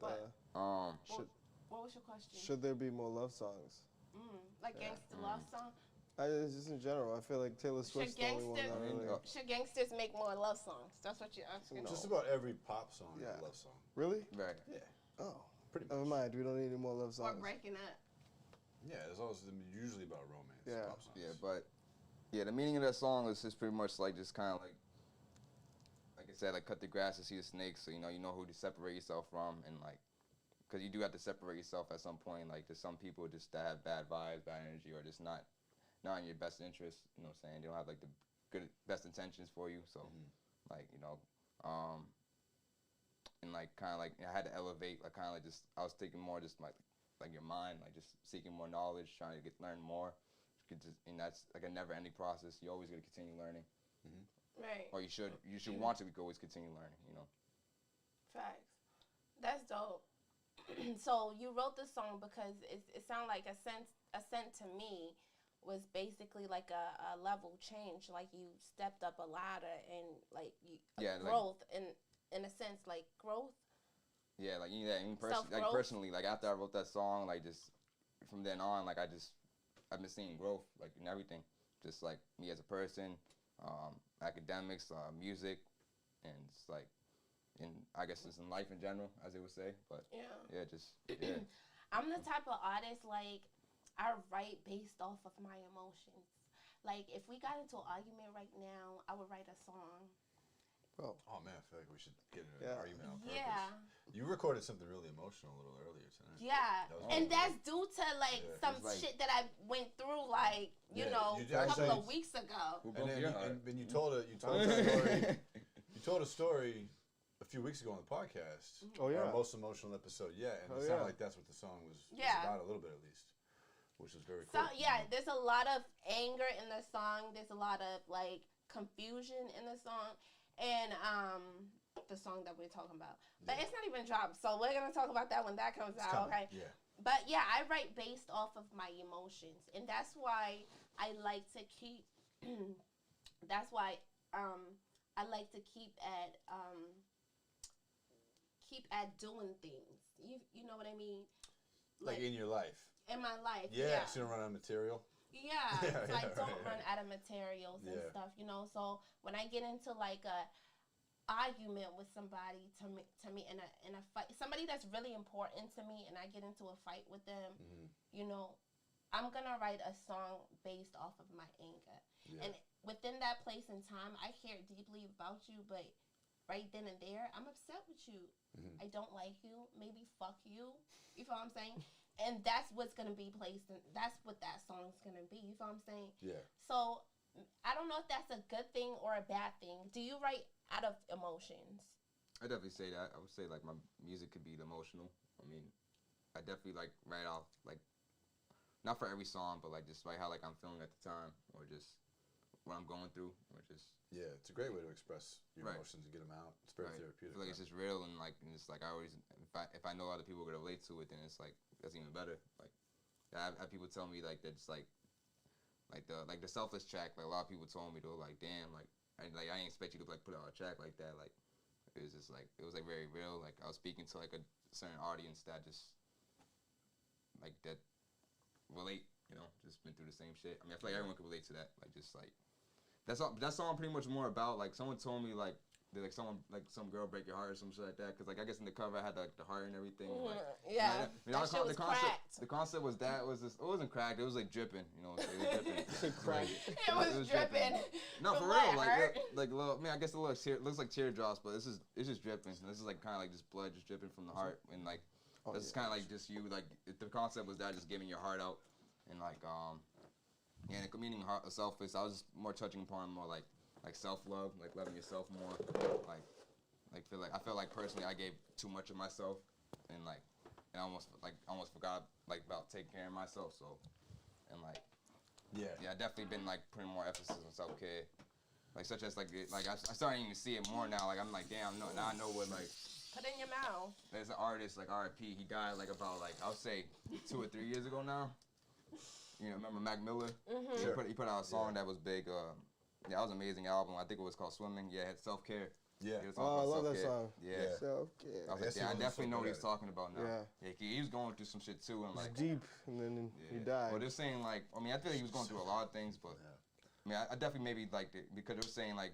Should What was your question? should there be more love songs? Like gangster love song? It's just in general. I feel like Taylor Swift's the only one that really. Should gangsters make more love songs? That's what you're asking. No. Just about every pop song is Yeah. a love song. Really? right. Yeah. Oh, Pretty never much. mind. We don't need any more love Or songs. breaking up. Yeah, it's always usually about romance. Yeah. Pop songs. Yeah, but yeah, the meaning of that song is just pretty much like just kind of like I said, like cut the grass to see the snakes, so you know who to separate yourself from, and like, cause you do have to separate yourself at some point. Like, there's some people just that have bad vibes, bad energy, or just not in your best interest. You know what I'm saying? They don't have like the best intentions for you. So, like and like kind of like I had to elevate, like kind of like just I was thinking more just like your mind, like just seeking more knowledge, trying to learn more. And that's like a never-ending process. You always got to continue learning. Right. Or you should want to always continue learning, you know. Facts. That's dope. So you wrote this song because it sounded like Ascent to me was basically like a level change. Like you stepped up a ladder and like growth in a sense, like growth. Yeah, like even Self-growth. personally, like after I wrote that song, like just from then on, like I've been seeing growth, like in everything, just like me as a person, academics, music, and it's like I guess it's in life in general, as they would say. But yeah, just yeah. I'm the type of artist, like, I write based off of my emotions. Like, if we got into an argument right now, I would write a song. Bro. Oh man, I feel like we should get in an argument on purpose. Yeah. You recorded something really emotional a little earlier tonight. Yeah, That was and cool. that's due to like Yeah. some It's like- shit that I went through, like you Yeah, know, you a couple actually- of weeks ago. Who And broke then your heart? you told a story. You told a story a few weeks ago on the podcast. Oh, yeah. Our most emotional episode yet, and Oh, it sounded yeah. like that's what the song was Yeah. about a little bit at least, which is very So cool. yeah, there's a lot of anger in the song. There's a lot of like confusion in the song, and the song that we're talking about. But Yeah. it's not even dropped, so we're gonna talk about that when that comes It's out. coming. Okay. Yeah. But yeah, I write based off of my emotions, and that's why I like to keep. That's why I like to keep at doing things. You know what I mean? Like in your life. in my life. Yeah. So you don't run out of material. Yeah, Yeah, so I yeah, don't right, run right. out of materials and Yeah. stuff, you know. So when I get into like a argument with somebody to me in a fight, somebody that's really important to me, and I get into a fight with them, Mm-hmm. you know, I'm gonna write a song based off of my anger. Yeah. And within that place and time, I care deeply about you, but right then and there, I'm upset with you. Mhm. I don't like you. Maybe fuck you. You feel what I'm saying? And that's what's gonna be placed in. That's what that song's gonna be. You feel what I'm saying? Yeah. So I don't know if that's a good thing or a bad thing. Do you write out of emotions? I definitely say that. I would say like my music could be emotional. I mean, I definitely like write off like not for every song, but like just like how like I'm feeling at the time, or just what I'm going through, or just Yeah. It's a great way to express your Right. emotions and get them out. It's very right. I therapeutic. feel like it's just real, and like and it's like I always if I know other people are gonna relate to it, then it's like that's even better. Like I have people tell me like that's like the selfless track. Like a lot of people told me though, like damn, like I didn't expect you to like put out a track like that. Like it was just like it was like very real. Like I was speaking to like a certain audience that just like that relate. You know, just been through the same shit. I mean, I feel like everyone can relate to that. Like just like that's all. That song pretty much more about like someone told me like. Like someone, like some girl break your heart or some shit like that. Cause like I guess in the cover I had like the heart and everything. Like, Yeah, I mean, that shit was cracked. the concept was that it was just, it wasn't cracked. It was like dripping. You know, it was dripping. Crack. It was dripping. No, But for what, real. Like hurt? like a little. I mean, I guess a little tear. Looks like teardrops, but it's just dripping. This is like kind of like just blood just dripping from the heart, and like this is kind of like just you. Like the concept was that just giving your heart out, and like yeah, and meaning heart selfless. I was just more touching upon more like self-love, like loving yourself more, like I feel like personally I gave too much of myself, and I almost forgot like about taking care of myself. So, and like Yeah. I definitely been like putting more emphasis on self-care, like such as like I starting to even see it more now. Like I'm like damn, no, now I know what like. Put it in your mouth. There's an artist like R.I.P. He died like about like I'll say 2 or 3 years ago now. You know, remember Mac Miller? Mm-hmm. Yeah, Sure. he put out a song that was big. Yeah, that was an amazing album. I think it was called Swimming. Yeah, it had self-care. Yeah. He was talking Oh, I about love that self-care. song. Yeah. Yeah. Self-care. I was I guess like, he yeah, I wasn't definitely so know what good he's at it. talking about now. Yeah. He was going through some shit too, and It's like, deep, and then he died. Well, they're saying like, I mean, I feel like he was going through a lot of things, but Yeah. I mean, I definitely maybe liked it because they were saying like,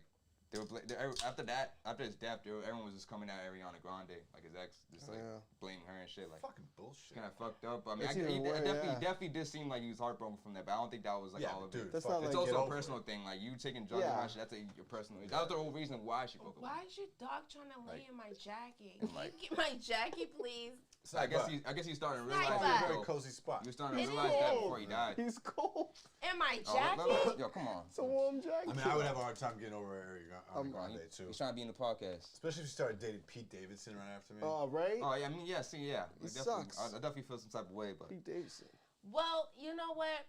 after his death, everyone was just coming at Ariana Grande, like his ex, just like Yeah. blaming her and shit, like. Fucking bullshit. Kind of fucked up. I mean, It's he even worse, definitely, yeah. definitely did seem like he was heartbroken from that, but I don't think that was like Yeah, all of dude. it. That's fuck not it. It's like- Get also a over personal it. thing. Like you taking drugs Yeah. and that shit, that's your personal. That was the whole reason why she broke up. Why is your dog trying to lay in my jacket? Like- Get my jacket, please. I guess Sniper. he's starting to Sniper. realize Oh, that. very though. cozy spot. He was starting to It realize that is. before he died. He's cold. In my Oh, jacket? yo, come on. It's a warm jacket. I mean, I would have a hard time getting over Ariana Grande too. He's trying to be in the podcast. Especially if you started dating Pete Davidson right after me. Oh, right? Oh yeah, I mean yeah, see yeah. He definitely, sucks. I definitely feel some type of way, but Pete Davidson. Well, you know what?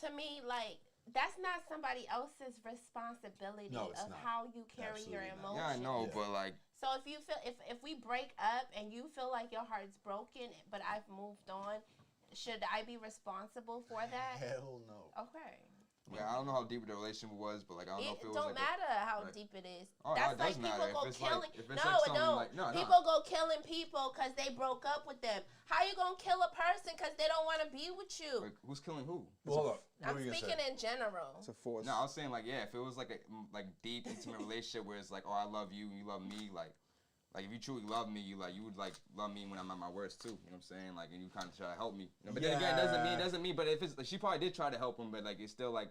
To me, like, that's not somebody else's responsibility No, it's of not. how you carry your Absolutely not. emotions. yeah, I know, Yeah. but like So if you feel if we break up and you feel like your heart's broken, but I've moved on, should I be responsible for that? Hell no. Okay. yeah, I don't know how deep the relationship was, but like I don't know if it It was don't like matter how right. deep it is. Oh, no, That's it like does people matter. go If it's like- killing. if it's No, like something no. like- no. People go killing people because they broke up with them. How you gonna kill a person because they don't want to be with you? like, who's killing who? Well, hold up. What I'm were you gonna speaking say? in general. It's a force. No, I was saying like yeah, if it was like a like deep intimate relationship where it's like oh I love you and you love me like if you truly love me you would like love me when I'm at my worst too. You know what I'm saying? Like and you kind of try to help me. You know, but then again, it doesn't mean. But if it's like, she probably did try to help him, but like it's still like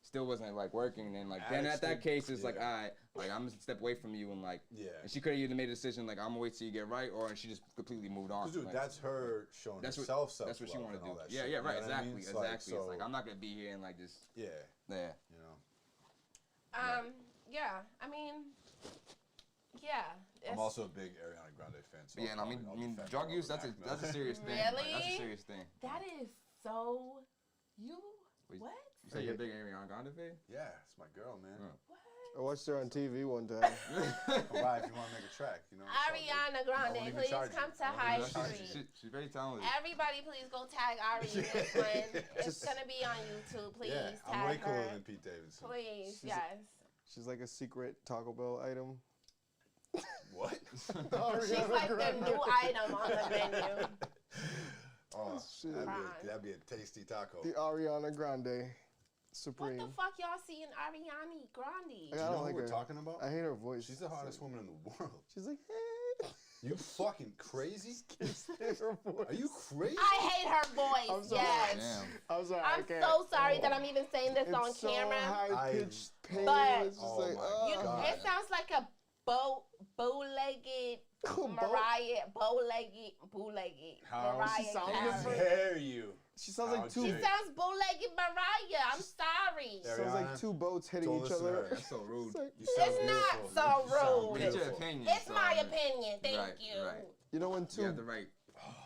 still wasn't like working, and like then Addicts at that did- case it's like, yeah. alright, like I'm gonna step away from you, and like, Yeah. and she could have either made a decision like I'm gonna wait till you get right, or she just completely moved on. 'Cause, dude, like, that's her showing that's what herself that's what she self-love wanted and to all do. that Yeah, shit, yeah, you right, know what I exactly, mean? It's exactly. It's like so- I'm not gonna be here and like just Yeah, yeah. you know. Yeah. I mean, yeah. I'm also a big Ariana Grande fan. So Yeah, and I I'll mean, defend drug her use, over that's a Mac that's a Miller. serious thing. Like, that's a Really? serious thing. That is so. You. Wait, What? You say you're a big Ariana Grande fan? Yeah, it's my girl, man. What? I watched her on TV one time. Come by if you want to make a track, you know. it's all good. Ariana I Grande, won't even please charge come you. to I won't High even charge you. Street. She's very talented. Everybody, please go tag Ari in this one. It's Just- gonna be on YouTube. Please Yeah, tag I'm way her. cooler than Pete Davidson. Please, She's- yes. She's like a secret Taco Bell item. What? She's like the new item on the menu. Oh, Shit. that'd be a tasty taco. The Ariana Grande What Supreme. the fuck y'all see in Ariana Grande? Do I you don't know who like we're her. talking about? I hate her voice. She's the hottest woman in the world. She's like, hey. You fucking crazy? Can't stand her voice. Are you crazy? I hate her voice. I'm sorry. Yes. Damn. I'm sorry. I'm I can't. so sorry that I'm even saying this It's on so camera. high pitched pain. But- It's just Oh like, my You, God. it sounds like a bow-legged bow-legged How Mariah She sounds Carey. different. dare you? She sounds How like two. She dare you. sounds bow-legged Mariah. I'm sorry. Yeah. Sounds like Ariana, two boats hitting don't each listen to other. her. That's so rude. It's like, You sound It's beautiful. not so You sound rude. It's your beautiful. opinion. It's so, my I mean, opinion. Thank right, you. right. you know when You have two, the right.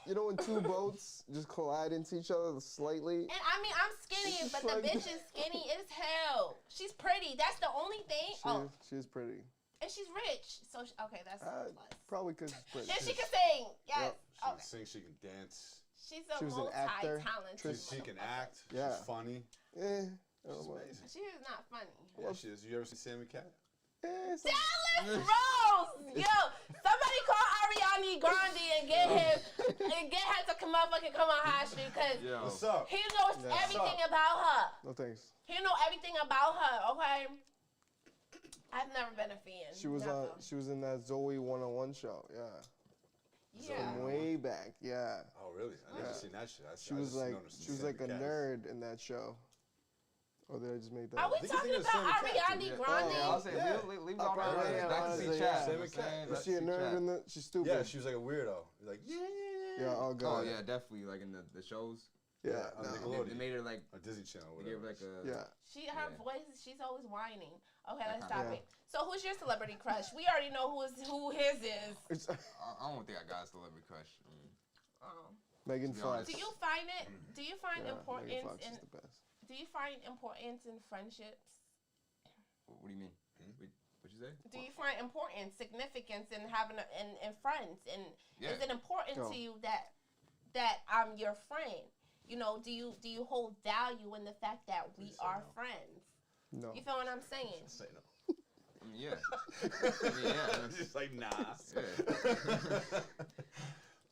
you know when two boats just collide into each other slightly. And I mean, I'm skinny, It's but the like- bitch is skinny as hell. She's pretty. That's the only thing. She's pretty. And she's rich. So, okay, that's a plus. Probably because she's pretty. And she can sing. Yes. Yep. She can Okay. sing, she can dance, She's a She was an actor. multi-talented. she can act, Yeah. she's funny. Eh, I She's don't know. amazing. She is not funny. Yeah, she is. You ever see Sammy Cat? It's Dallas Rose! Yo, somebody call Ariana Grande and get her to motherfucking come on High Street because Yo. What's up? he knows Yeah. everything about her. no thanks. He know everything about her, okay? I've never been a fan. She was never. She was in that Zoe 101 show. Yeah. Yeah. From way back. Yeah. Oh, really? I never Yeah. seen that shit. She was like a nerd in that show. Or did I just make that? Are we I think talking it's about Sammy Cat, Ariana too. Grande? Yeah, I'll say Yeah. leave Oh, all that probably, right. yeah, Back to honestly, see yeah. chat. Sammy you know what I'm Cat. saying? Was Back she a to see nerd chat. in the? She's stupid. Yeah, she was like a weirdo. Like, Yeah, oh god. Oh yeah, definitely. Like in the shows, Yeah. on no. Nickelodeon. they made her like a Disney Channel. they gave Whatever. her like a Yeah. Her Yeah. voice, she's always whining. Okay, let's kinda- stop Yeah. it. So who's your celebrity crush? We already know who his is. It's I don't think I got a celebrity crush. Megan To be Fox. honest. Do you find it? Do you find Yeah, Megan importance Fox in? is the best. Do you find importance in friendships? What do you mean? What'd you say? Do you find importance, significance in having in friends? And Yeah. is it important Oh. to you that I'm your friend? You know, do you hold value in the fact that we say are no. friends? No. You feel what I'm saying? Say no. I mean, yeah. I mean, yeah. Just like, nah.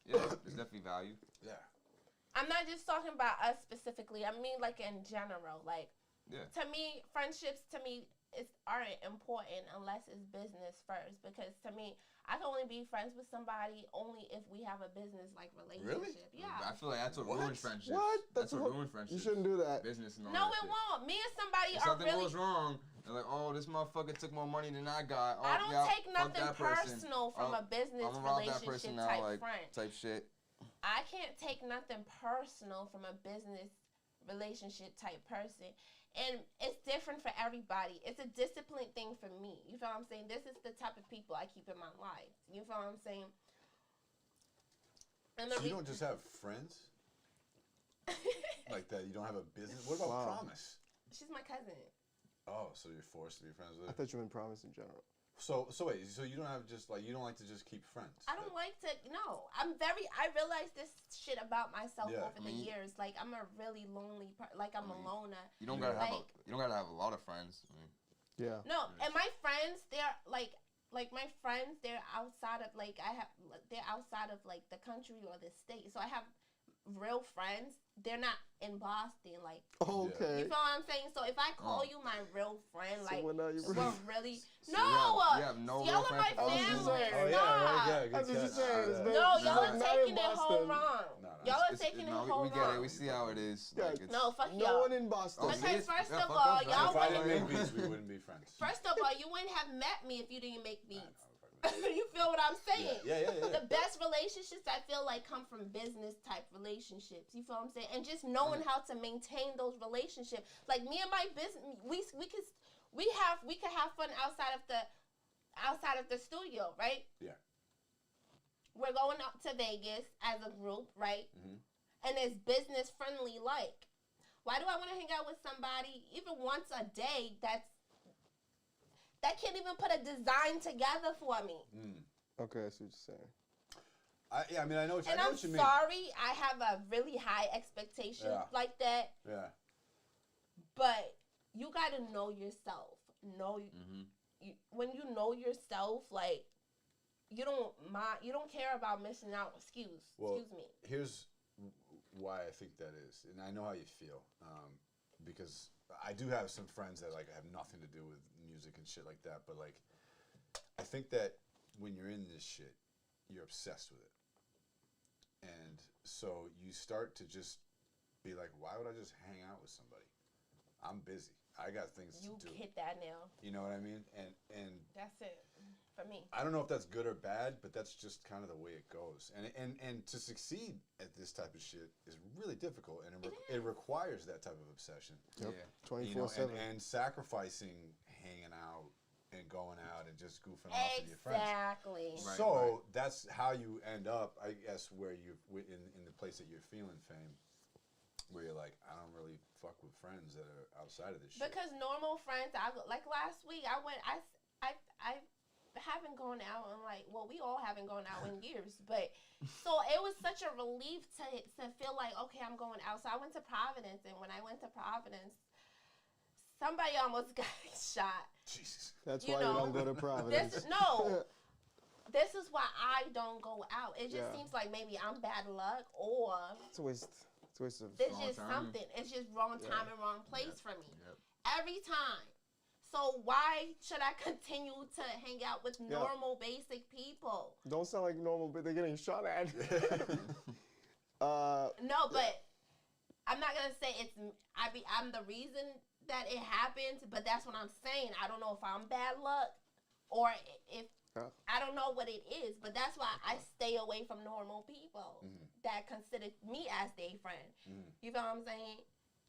Yeah, there's definitely value. Yeah. I'm not just talking about us specifically. I mean, like in general. Like Yeah. to me, friendships aren't important unless it's business first. Because to me, I can only be friends with somebody only if we have a business like relationship. Really? Yeah. I feel like that's what What? ruins friendships. What? That's what what- ruins friendships. You shouldn't do that. Business and all No, that it shit. won't. Me and somebody If are something really. goes wrong, they're like, oh, this motherfucker took more money than I got. Oh, I don't yeah, take fuck nothing that person. personal from Oh, a business I'm around that relationship person now, type like, friend. type shit. I can't take nothing personal from a business relationship type person. And it's different for everybody. It's a discipline thing for me. You feel what I'm saying? This is the type of people I keep in my life. You feel what I'm saying? And So you don't just have friends like that? You don't have a business? What about Wow. Promise? She's my cousin. Oh, so you're forced to be friends with I her? thought you meant promise in general. So wait, so you don't have just like, you don't like to just keep friends? I don't like to, no. I realized this shit about myself Yeah. over the years. Like, I'm a really lonely like, I'm a loner. You don't gotta have Like- you don't gotta have a lot of friends. I mean, Yeah. No, and my friends, they're like my friends, they're outside of they're outside of like the country or the state. So I have real friends. They're not in Boston. Like, Okay. you feel what I'm saying? So if I call you my real friend, So like, we're not your we're friends. really So no. you have no y'all real are my friends? I was just family. saying. Oh, yeah, Stop. right, yeah, good That's what you're catch. saying. It's Yeah. been- No, She's y'all like, are not in taking it home Boston. wrong. No, Y'all are taking it whole We get wrong. it. We see how it is. Yeah, Like, it's, No, fuck No y'all. one in Boston. Because Yes. first Yeah, of fuck all, us, y'all If I didn't wouldn't. make beats, we wouldn't be friends. First of all, you wouldn't have met me if you didn't make beats. I know, You feel what I'm saying? Yeah. The best relationships I feel like come from business type relationships. You feel what I'm saying? And just knowing how to maintain those relationships. Like me and my business, we could have fun outside of the studio, right? Yeah. We're going up to Vegas as a group, right? Mhm. And it's business friendly. Like, why do I want to hang out with somebody even once a day that can't even put a design together for me? Okay, I see what you're saying. I mean, I know what, And I know I'm what you mean. sorry, I have a really high expectation Yeah. like that. Yeah. But you gotta know yourself. When you know yourself, like you don't care about missing out. Excuse me. Here's why I think that is, and I know how you feel, because I do have some friends that like have nothing to do with music and shit like that. But like, I think that when you're in this shit, you're obsessed with it, and so you start to just be like, why would I just hang out with somebody? I'm busy. I got things You to do. hit that nail. You know what I mean? And That's it for me. I don't know if that's good or bad, but that's just kind of the way it goes. And to succeed at this type of shit is really difficult, and it requires that type of obsession. Yep. Yeah. 24/7. And sacrificing hanging out and going out and just goofing off with your friends. Exactly. Right, So that's how you end up, I guess, where you in the place that you're feeling fame, where you're like, I don't really fuck with friends that are outside of this shit. Because normal friends, like last week, I haven't gone out in we all haven't gone out in years, but so it was such a relief to feel like, okay, I'm going out. So I went to Providence, and when I went to Providence, somebody almost got shot. Jesus. That's you why know, you don't go to Providence. This is why I don't go out. It just Yeah. seems like maybe I'm bad luck, or It's a waste. It's a waste of. there's Wrong just time. something. It's just wrong Yeah. time and wrong place for me. Yep. Every time. So why should I continue to hang out with normal, basic people? Don't sound like normal, but they're getting shot at. No, but I'm not gonna say I'm the reason that it happened, but that's what I'm saying. I don't know if I'm bad luck or if I don't know what it is, but that's why I stay away from normal people that consider me as their friend. You feel what I'm saying?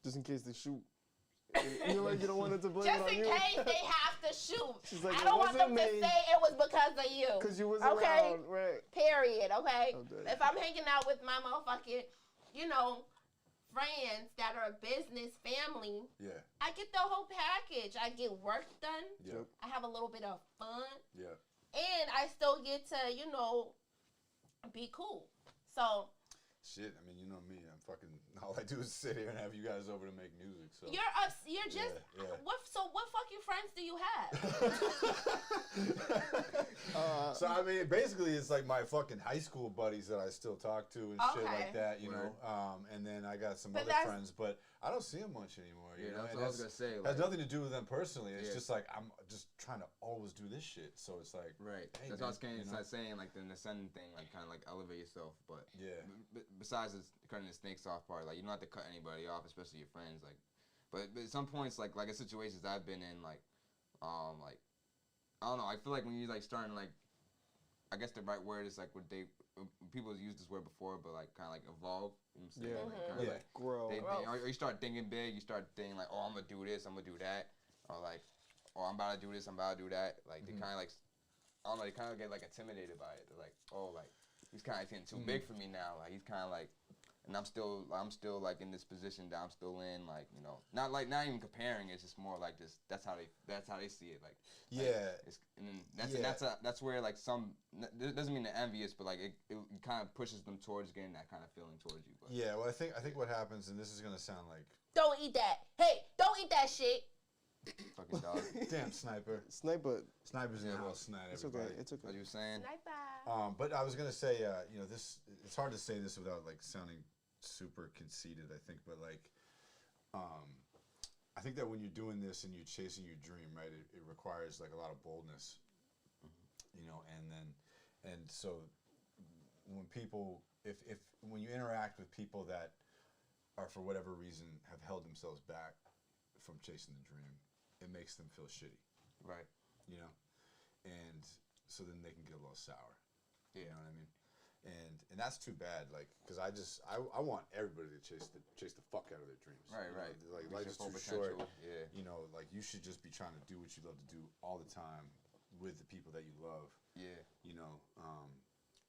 Just in case they shoot. You don't want it to blame it Just on in you. case they have to shoot. She's like, I "It don't want them wasn't to me." say it was because of you. Because you was Okay. around, right? Period, okay? Okay. If I'm hanging out with my motherfucking, friends that are business family, Yeah. I get the whole package. I get work done. Yeah. I have a little bit of fun. Yeah. And I still get to, be cool. So Shit, I mean, you know me. I'm fucking. All I do is sit here and have you guys over to make music. So you're just Yeah. what fucking friends do you have? So I mean, basically, it's like my fucking high school buddies that I still talk to and shit Okay. like that, you know. Word. And then I got some But other that's- friends, but I don't see them much anymore. You know, That's and what I was gonna say. has Like, nothing to do with them personally. It's Yeah. just like I'm just trying to always do this shit. So it's like, right. Hey, That's man, what I was you know? saying, like the ascending thing, like kind of like elevate yourself. But Yeah. besides this cutting the snakes off part, like you don't have to cut anybody off, especially your friends. Like, but at some points, like in situations I've been in, like I don't know. I feel like when you like starting like, I guess the right word is like what people have used this word before, but like kind of like evolve. You know what I'm saying? Yeah. Like, kinda Yeah. like, Grow. or you start thinking big. You start thinking like, oh, I'm gonna do this, I'm gonna do that, or like, oh, I'm about to do this, I'm about to do that. Like they kind of like, I don't know, they kind of get like intimidated by it. They're like, oh, like he's kind of getting too big for me now. Like he's kind of like, and I'm still like in this position that I'm still in. Like not even comparing. It's just more like just that's how they see it. Like Yeah. That's where like it doesn't mean they're envious, but like it kind of pushes them towards getting that kind of feeling towards you. But. Yeah. Well, I think what happens, and this is gonna sound like Don't eat that. Hey, don't eat that shit. Fucking dog. damn sniper. Sniper's in the house. Snipe It's everybody. okay. It's okay. What you saying? Sniper. But I was gonna say, this. It's hard to say this without like sounding super conceited. I think, but like, I think that when you're doing this and you're chasing your dream, right, it requires like a lot of boldness, and so when people if when you interact with people that are for whatever reason have held themselves back from chasing the dream, it makes them feel shitty. Right. You know, and so then they can get a little sour. Yeah. You know what I mean? And that's too bad. Like, because I want everybody to chase the fuck out of their dreams. Right, you know? right. Like Reach life is your too full short. potential. Yeah. You know, like you should just be trying to do what you love to do all the time with the people that you love. Yeah. You know.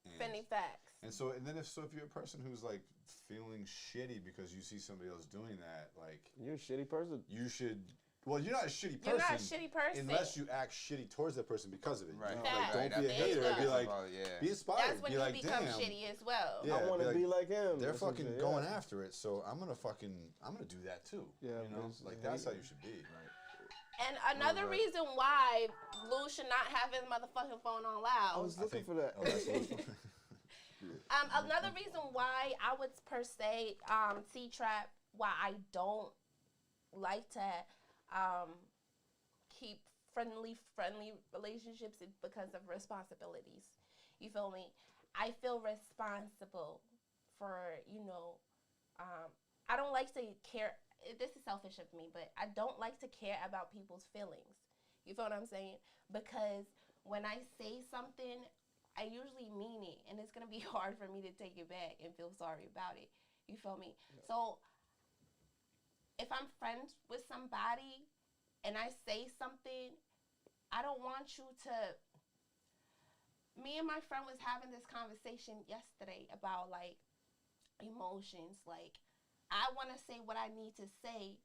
And, Finny facts. And so, and then if you're a person who's like feeling shitty because you see somebody else doing that, like You're a shitty person. you should. Well, you're not a shitty person. You're not a shitty person. Unless you act shitty towards that person because of it. Right. You know? Facts. Like, don't be a There you hater. go. Be like, Yeah. be inspired. That's when be you like, become damn. shitty as well. Yeah, I want to like, be like him. They're or some fucking shit, going yeah. after it, so I'm gonna do that too. Yeah, you know, but like it's that's how hate. you should be. Right. And another Right. reason why Lou should not have his motherfucking phone on I loud. was looking for that. Oh, that's Another reason why I would per se T-Trap, why I don't like to keep friendly relationships is because of responsibilities. You feel me? I feel responsible for, I don't like to care. This is selfish of me, but I don't like to care about people's feelings. You feel what I'm saying? Because when I say something, I usually mean it, and it's gonna be hard for me to take it back and feel sorry about it. You feel me? Yeah. So if I'm friends with somebody and I say something, I don't want you to. Me and my friend was having this conversation yesterday about like emotions. Like I want to say what I need to say,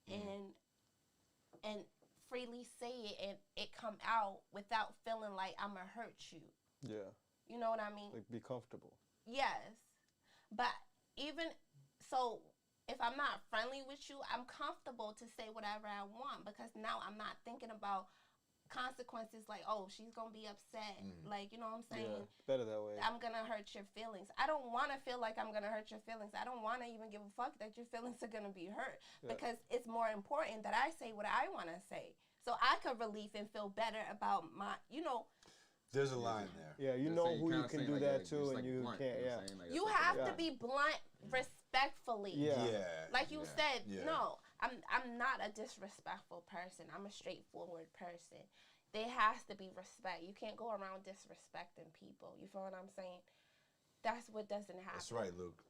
and freely say it, and it come out without feeling like I'm gonna hurt you. Yeah. You know what I mean? Like, be comfortable. Yes. But even so, if I'm not friendly with you, I'm comfortable to say whatever I want because now I'm not thinking about consequences like, oh, she's going to be upset. Like, you know what I'm saying? Yeah, better that way. I'm going to hurt your feelings. I don't want to feel like I'm going to hurt your feelings. I don't want to even give a fuck that your feelings are going to be hurt because it's more important that I say what I want to say. So I could relieve and feel better about my, There's a line there. Yeah, you know who you can do that to, and you can't. Yeah, you have to be blunt respectfully. Yeah. Like you said, no, I'm not a disrespectful person. I'm a straightforward person. There has to be respect. You can't go around disrespecting people. You feel what I'm saying? That's what doesn't happen. That's right, Luke.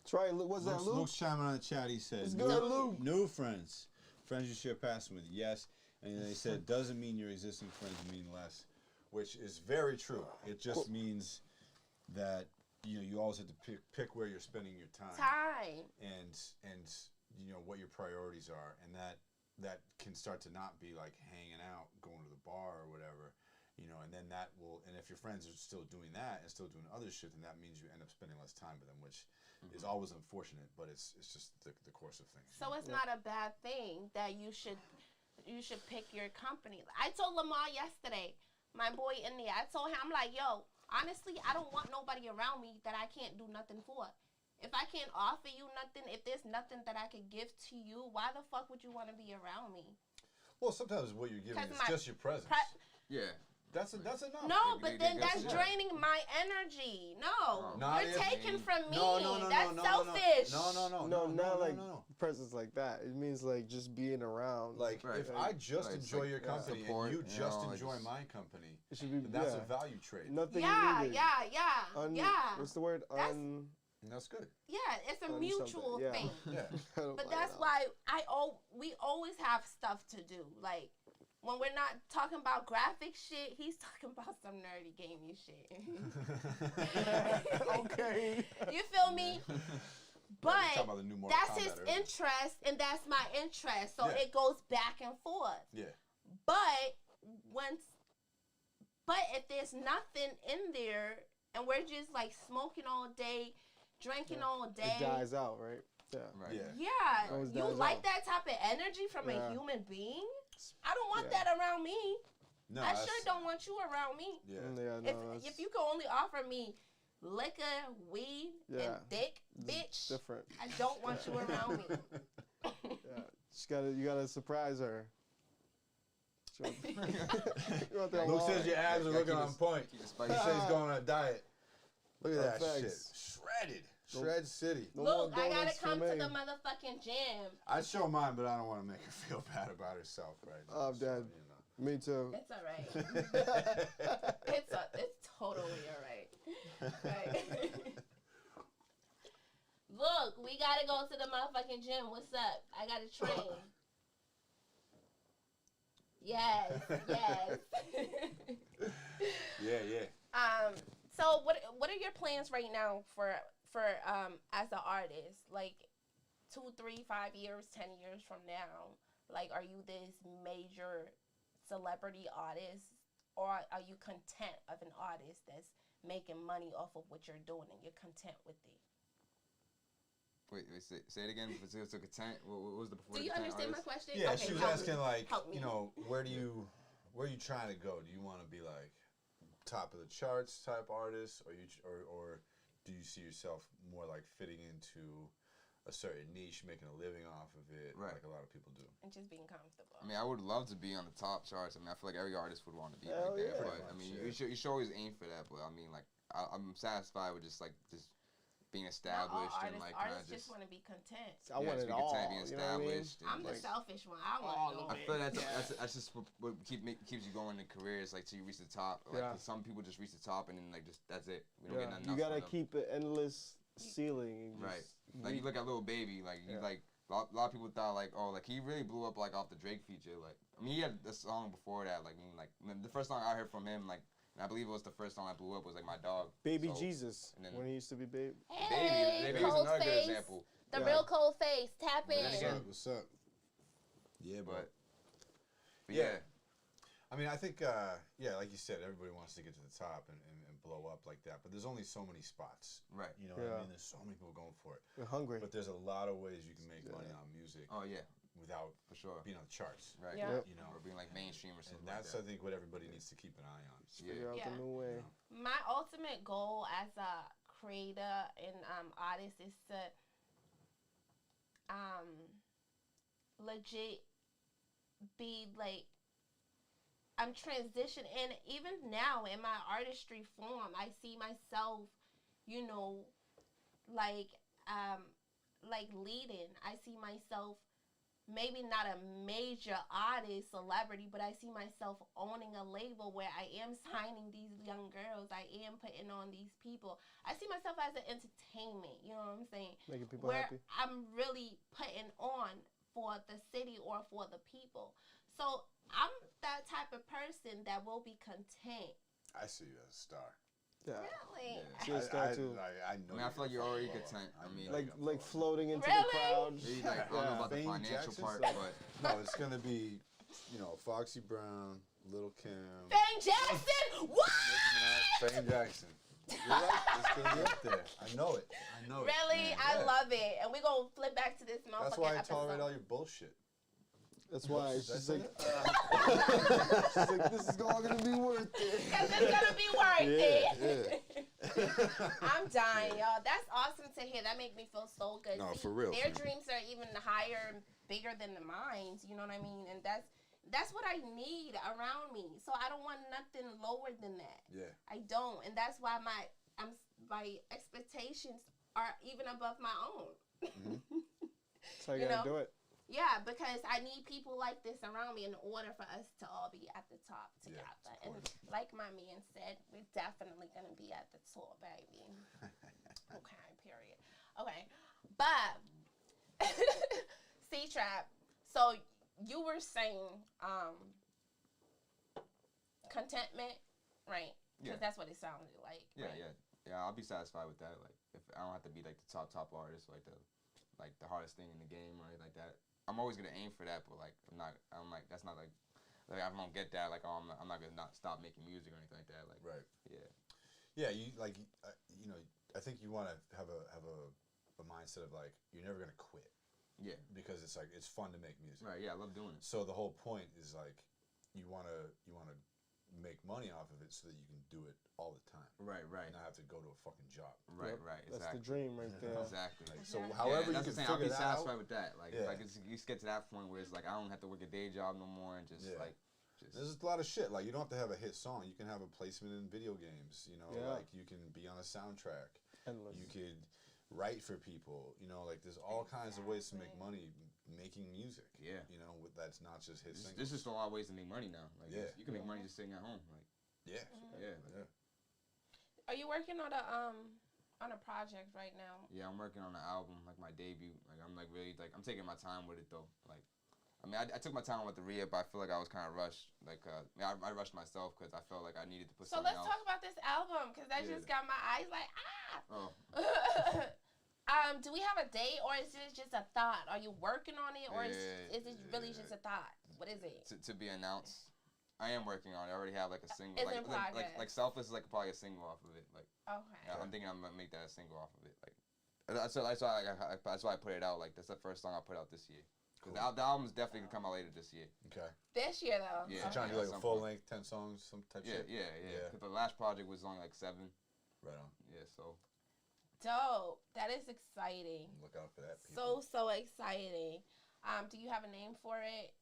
That's right, Luke. What's that, Luke? Luke's chiming on the chat. He said, It's good, Luke. New friends. Friends you share passing with. Yes. And then he said, doesn't mean your existing friends mean less. Which is very true. It just means that you always have to pick where you're spending your time. And what your priorities are, and that can start to not be like hanging out, going to the bar or whatever, and then that will. And if your friends are still doing that and still doing other shit, then that means you end up spending less time with them, which is always unfortunate. But it's just the course of things. So it's not a bad thing that you should pick your company. I told Lamar yesterday. My boy in there, I told him, I'm like, yo, honestly, I don't want nobody around me that I can't do nothing for. If I can't offer you nothing, if there's nothing that I could give to you, why the fuck would you want to be around me? Well, sometimes what you're giving is just your presence. Yeah. That's enough. No, but then that's draining my energy. No, you're taking from me. No, that's selfish. No, not like presence like that. It means like just being around. Like if I just enjoy your company support, and you just enjoy my company, it should be, that's a value trade. Nothing. Yeah. What's the word? That's good. Yeah, it's a mutual thing. Yeah. But that's why we always have stuff to do. Like when we're not talking about graphic shit, he's talking about some nerdy gaming shit. Okay. You feel me? But that's his earlier. interest and that's my interest. So it goes back and forth. Yeah. But if there's nothing in there and we're just like smoking all day, drinking all day. It dies out, right? Yeah. Right. Yeah. Right. You like that type of energy from a human being? I don't want that around me. No, I sure don't want you around me. Yeah. If you can only offer me liquor, weed, and dick, bitch, different. I don't want you around me. You gotta surprise her. Luke says your abs are looking on point. He says he's going on a diet. Look at that Facts. shit. Shredded. Shred City. No Look, more I gotta donuts for come to me. the motherfucking gym. I'd show mine, but I don't want to make her feel bad about herself right now. Oh, Dad. Me too. It's all right. It's totally all right. Right. Look, we gotta go to the motherfucking gym. What's up? I gotta train. Yes. Yeah. So what are your plans right now for as an artist? Like 2, 3, 5 years, 10 years from now? Like, are you this major celebrity artist, or are you content of an artist that's making money off of what you're doing and you're content with it? Wait, say it again. So content. What was the before? Do you understand my question? Yeah, Okay, she was help asking me. like, Help me. you know, where are you trying to go? Do you want to be like top of the charts type artist, or do you see yourself more like fitting into a certain niche, making a living off of it, Right. like a lot of people do? And just being comfortable. I mean, I would love to be on the top charts. I mean, I feel like every artist would want to be Hell like that. yeah. But I mean, you should always aim for that. But I mean, like, I'm satisfied with just being established and like kind of artists just want to be content. I want it being all. content, being You know what I mean? established. and, I'm the like, selfish one. I All want of to I feel that's just what keeps you going in careers, like till you reach the top. Like 'cause some people just reach the top and then like just that's it. We don't get nothing You else gotta from them. keep an endless ceiling. And Right. just Like you look at Lil Baby, like he like a lot of people thought like, oh, like he really blew up like off the Drake feature. Like I mean, he had a song before that. Like the first song I heard from him, like and I believe it was the first song I blew up was like My Dog. Baby So, Jesus, and then- when he used to be baby. Hey, Baby is cold another good face. example. The Yeah. real cold face. Tap But then in. again- What's up? Yeah, But yeah. I mean, I think, like you said, everybody wants to get to the top and blow up like that. But there's only so many spots. Right. You know what I Yeah. mean? There's so many people going for it. We're hungry. But there's a lot of ways you can make money on music Oh yeah, without for sure. being on the charts. Right. Yeah. Yep. You know? Or being like mainstream or And something that's, like I think, what everybody needs to keep an eye on. Figure out Yeah. the new way. My ultimate goal as a creator and artist is to legit be like I'm transitioning, and even now in my artistry form, I see myself, you know, like leading. I see myself maybe not a major artist, celebrity, but I see myself owning a label where I am signing these young girls. I am putting on these people. I see myself as an entertainment, you know what I'm saying? Making people Where happy. I'm really putting on for the city or for the people. So I'm that type of person that will be content. I see you as a star. Yeah. Really? Yeah. She a star too. I know. I mean, I feel like you're already content. I mean, Like floating into Really? the crowd. Maybe, like, I don't know about the Fame financial Jackson's part, like- but No, it's gonna be, you know, Foxy Brown, Lil Kim, Fame Jackson, what? Fame Jackson. You're right. It's gonna be up there. I know it. I know it. Really? Man, I yeah. love it. And we're going to flip back to this motherfucking That's why I episode. tolerate all your bullshit. That's why That's she's it? like, she's like, this is all gonna be worth it. Because it's going to be worth it. Yeah. I'm dying, y'all. That's awesome to hear. That makes me feel so good. No, See, for real, Their fam. dreams are even higher and bigger than the mine. You know what I mean? And that's what I need around me. So I don't want nothing lower than that. Yeah. I don't. And that's why my expectations are even above my own. That's how you You gotta know? do it. Yeah, because I need people like this around me in order for us to all be at the top Yeah, together. of And like my man said, we're definitely going to be at the top, baby. Okay, period. Okay, but C-Trap, so you were saying contentment, right? Because Yeah. that's what it sounded like. yeah, right? yeah, I'll be satisfied with that. Like, if I don't have to be like the top artist, like the hardest thing in the game or anything like that. I'm always gonna aim for that, but like I'm like that's not like I don't get that. Like, oh, I'm not gonna not stop making music or anything like that. Like, Right. yeah, Yeah. You like, you know, I think you want to have a mindset of like you're never gonna quit yeah, because it's like it's fun to make music. right, yeah, I love doing it. So the whole point is like you wanna make money off of it so that you can do it all the time. Right, right, And not have to go to a fucking job. right, Yep, right. That's Exactly. the dream right there. Exactly. Like, so Yeah. however you that's can the thing. I'll figure be that satisfied out. with that. Like, Yeah. if I can just get to that point where it's like I don't have to work a day job no more and just Yeah. like practice. There's a lot of shit. Like, you don't have to have a hit song. You can have a placement in video games. You know, like you can be on a soundtrack. Endless. You could write for people. You know, like there's all kinds of ways to make money making music. Yeah. You know, that's not just hit singles. There's just a lot of ways to make money now. Like, Yeah. you can make money just sitting at home. Like, Yeah. yeah. Are you working on a project right now? Yeah, I'm working on an album, like my debut. Like, I'm like really like I'm taking my time with it though. Like, I mean, I took my time with the re-up, but I feel like I was kind of rushed. Like, I rushed myself because I felt like I needed to put So something let's else. talk about this album, because that just got my eyes like, Oh. Do we have a date, or is this just a thought? Are you working on it, or is it really just a thought? What is it? To be announced. I am working on it. I already have like a single. It's in progress. Like Selfless is like probably a single off of it. Like, Okay. yeah, I'm thinking I'm gonna make that a single off of it. Like, that's why I put it out. Like, that's the first song I put out this year. Cool. The album's definitely gonna come out later this year. Okay. This year though. Yeah. So trying to do like a full length, 10 songs, some type shit. Yeah. Cause the last project was only like 7. Right on. Yeah. So. Dope. That is exciting. Look out for that. People. So exciting. Do you have a name for it?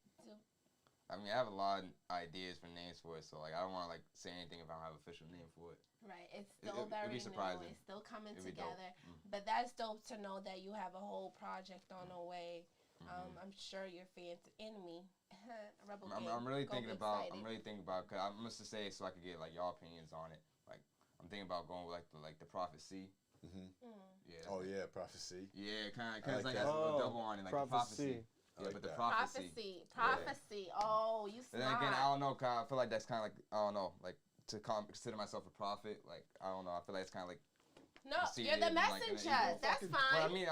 I mean, I have a lot of ideas for names for it, so like I don't want to like say anything if I don't have an official name for it. Right, it's still It'd very be surprising. new. It's still coming It'd be together. dope. But that's dope to know that you have a whole project on the way. I'm sure your fans in me. Rebel Gang, I'm really gonna thinking be about. excited. I'm really thinking about. Cause I must say so I could get like y'all opinions on it. Like I'm thinking about going with like the Prophecy. Yeah. Oh yeah, Prophecy. Yeah, kind of. I Cause like like that. a double on it, like Prophecy. the Prophecy. Yeah, like but the that. Prophecy. Oh, you And then smart. again, I don't know. Cause I feel like that's kind of like I don't know. Like to consider myself a prophet. Like I don't know. I feel like it's kind of like. No, see you're it the and, like, messenger. and, That's Well, I fine. mean,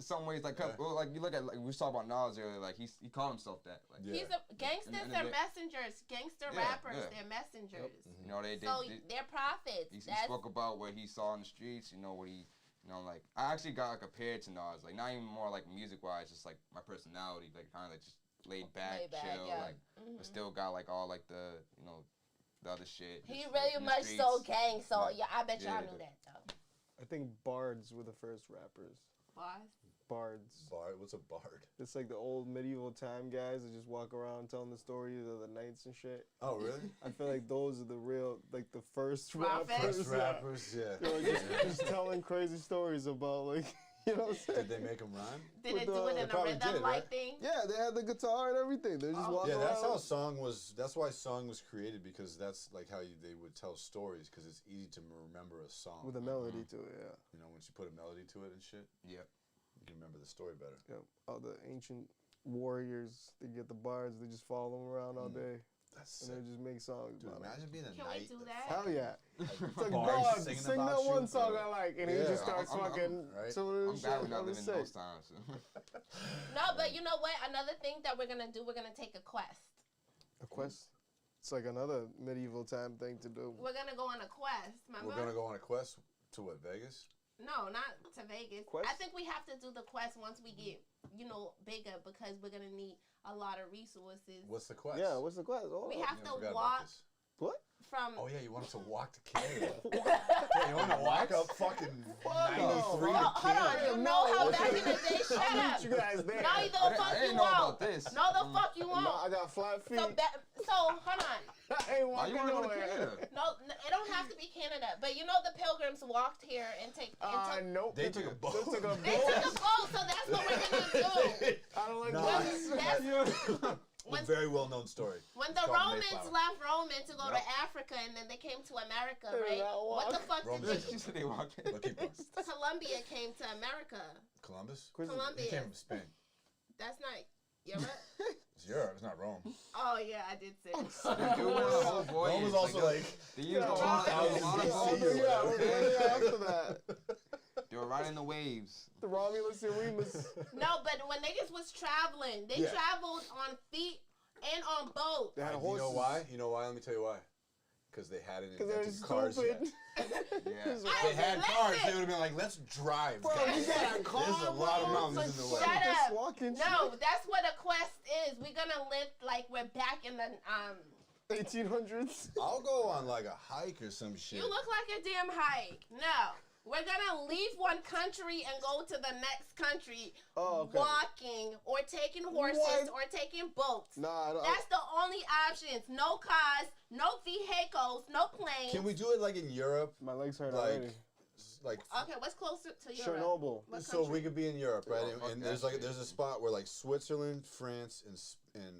some ways, like, well, like you look at, like we was talking about Nas earlier, like he called himself that. Like, Yeah. He's a gangsters. And They're they- messengers. Gangster Yeah, rappers. yeah. They're messengers. you know, they They're prophets. he spoke about what he saw in the streets. You know what he, like I actually got like compared to Nas, like not even more like music wise, just like my personality, like kind of like just laid back, chill, yeah. like but still got like all like the the other shit. He just, really in the much streets. so gang. So Like, yeah, I bet y'all yeah. knew that though. I think bards were the first rappers. Boss. Bards. Bard. What's a bard? It's like the old medieval time guys that just walk around telling the stories of the knights and shit. Oh really? I feel like those are the real, like the first Prophets? rappers. First rappers, yeah. They were just telling crazy stories about like, you know what I'm saying? Did they make them rhyme? Did With it do it the- in a probably rhythm did, like right? thing? Yeah, they had the guitar and everything. They're just walking Yeah, around. that's how song was. That's why song was created, because that's like how they would tell stories, because it's easy to remember a song. with a melody to it, yeah. You know, once you put a melody to it and shit, Yep. you can remember the story better. Yep. All the ancient warriors, they get the bards, they just follow them around all day. That's And sick. they just make songs Dude, about it. imagine being a Can we knight. do that that? Hell yeah. fucking It's like, bards God, singing sing about that you. one song I like. And he Yeah. just starts I'm- fucking right? some of I'm this glad shit. we're not That was living sick. those times. No, but you know what? Another thing that we're gonna do, we're gonna take a quest. A quest? It's like another medieval time thing to do. We're gonna go on a quest. Remember? We're gonna go on a quest to what, Vegas? No, not to Vegas. Quest? I think we have to do the quest once we get, bigger, because we're gonna need a lot of resources. What's the quest? Yeah, what's the quest? Hold We on. have Yeah, I to forgot about walk this. What? from. Oh yeah, you want us to walk to Canada? Yeah, you want to walk up fucking 93 Hold to on, Canada? you know how back in the day. Shut I'll up. meet you guys there. No, the I fuck didn't you know about won't. this. No, the fuck you No, I won't. got flat feet. So hold on. I ain't Why you walking want to go to nowhere. Canada? No, it don't have to be Canada. But you know the Pilgrims walked here and Nope. They took a boat. They took a They took a boat, so that's what we're gonna do. I don't like Nice. boats. When, A very well-known story. when the It's called Romans Mayflower. left Rome to go Yep. to Africa, and then they came to America, They did right? not What the walk. fuck Rome did She said they walked in. But keep going. Colombia came to America? Columbus? Quiz- He Colombia. came from Spain. That's not Europe. It's Europe. It's not Rome. Oh yeah, I did say. They went on a whole voyage. Rome was also like they used a Yeah, lot of 2000 boats. BC or Yeah, whatever. yeah, after that. They were riding the waves. The Romulus and Remus. No, but when niggas was traveling, they Yeah. traveled on feet and on boats. They had You horses. know why? You know why? Let me tell you why. Because they hadn't Because they're invented cars stupid. yet. Yeah. If they had Listen. cars, they would have been like, let's drive. Bro, guys. you got a car, There's a lot of bro? mountains in the way. Shut Just up. walking No, that's what a quest is. We're gonna live like we're back in the 1800s. I'll go on like a hike or some shit. You look like a damn hike. No, We're gonna leave one country and go to the next country. Oh, okay. Walking or taking horses What? or taking boats. Nah, I don't. That's the only options. No cars, no vehicles, no planes. Can we do it like in Europe? My legs hurt Like, already. like. Okay, what's closer to Europe? Chernobyl. What So we country? could be in Europe, right? Oh, fuck And that there's like shit. there's a spot where like Switzerland, France, and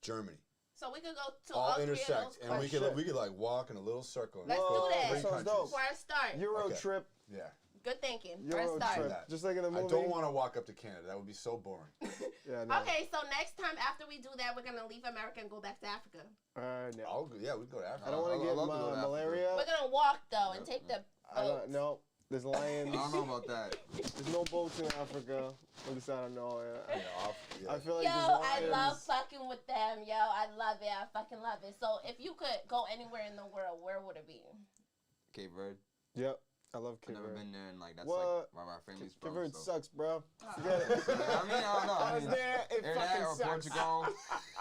Germany So we could go to all all three of intersect, those and we countries. could like walk in a little circle. Let's go do that. three Sounds countries. dope. For a start. Euro Okay. trip. Yeah. Good thinking. For Euro a start. trip. That. Just like in the I movie. don't want to walk up to Canada. That would be so boring. Yeah, no. Okay, so next time after we do that, we're gonna leave America and go back to Africa. No. I'll go, yeah, we can go to Africa. I don't want to get I'd love to go to Africa. malaria. We're gonna walk though and take the I boat. don't, no, there's I lions. don't know about that. There's no boats in Africa. At least I don't know. Yeah, I feel like Yo, there's I lions. love fucking with them. Yo, I love it. I fucking love it. So if you could go anywhere in the world, where would it be? Cape Verde. Yep, I love I've Cape never Verde. been there, and like that's What? like where my family's Cape from. Verde So. sucks, bro. Forget it. I mean, I don't know. I I was mean, there. It either that fucking or sucks. Portugal,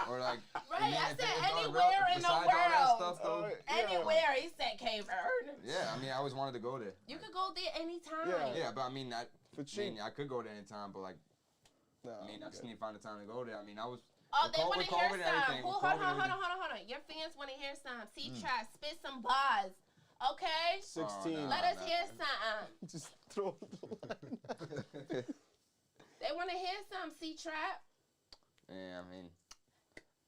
or like. Right, mean, I if said it's all anywhere in the besides all that world. stuff, though, Yeah. Anywhere, he said Cape Verde. yeah, I mean, I always wanted to go there. You could go there anytime. Yeah. Yeah, but I mean, For cheap. I could go there anytime, but like, Nah, I mean, I I'm just good. need to find the time to go there. I mean, I was. Oh, with they co- want with to hear COVID and some. everything, Hold with on, COVID and hold on. Your fans want to hear some. C-Trap, spit some bars. Okay? 16. Oh, Let nah. us hear something. Just throw the line. They want to hear some, C-Trap. Yeah, I mean,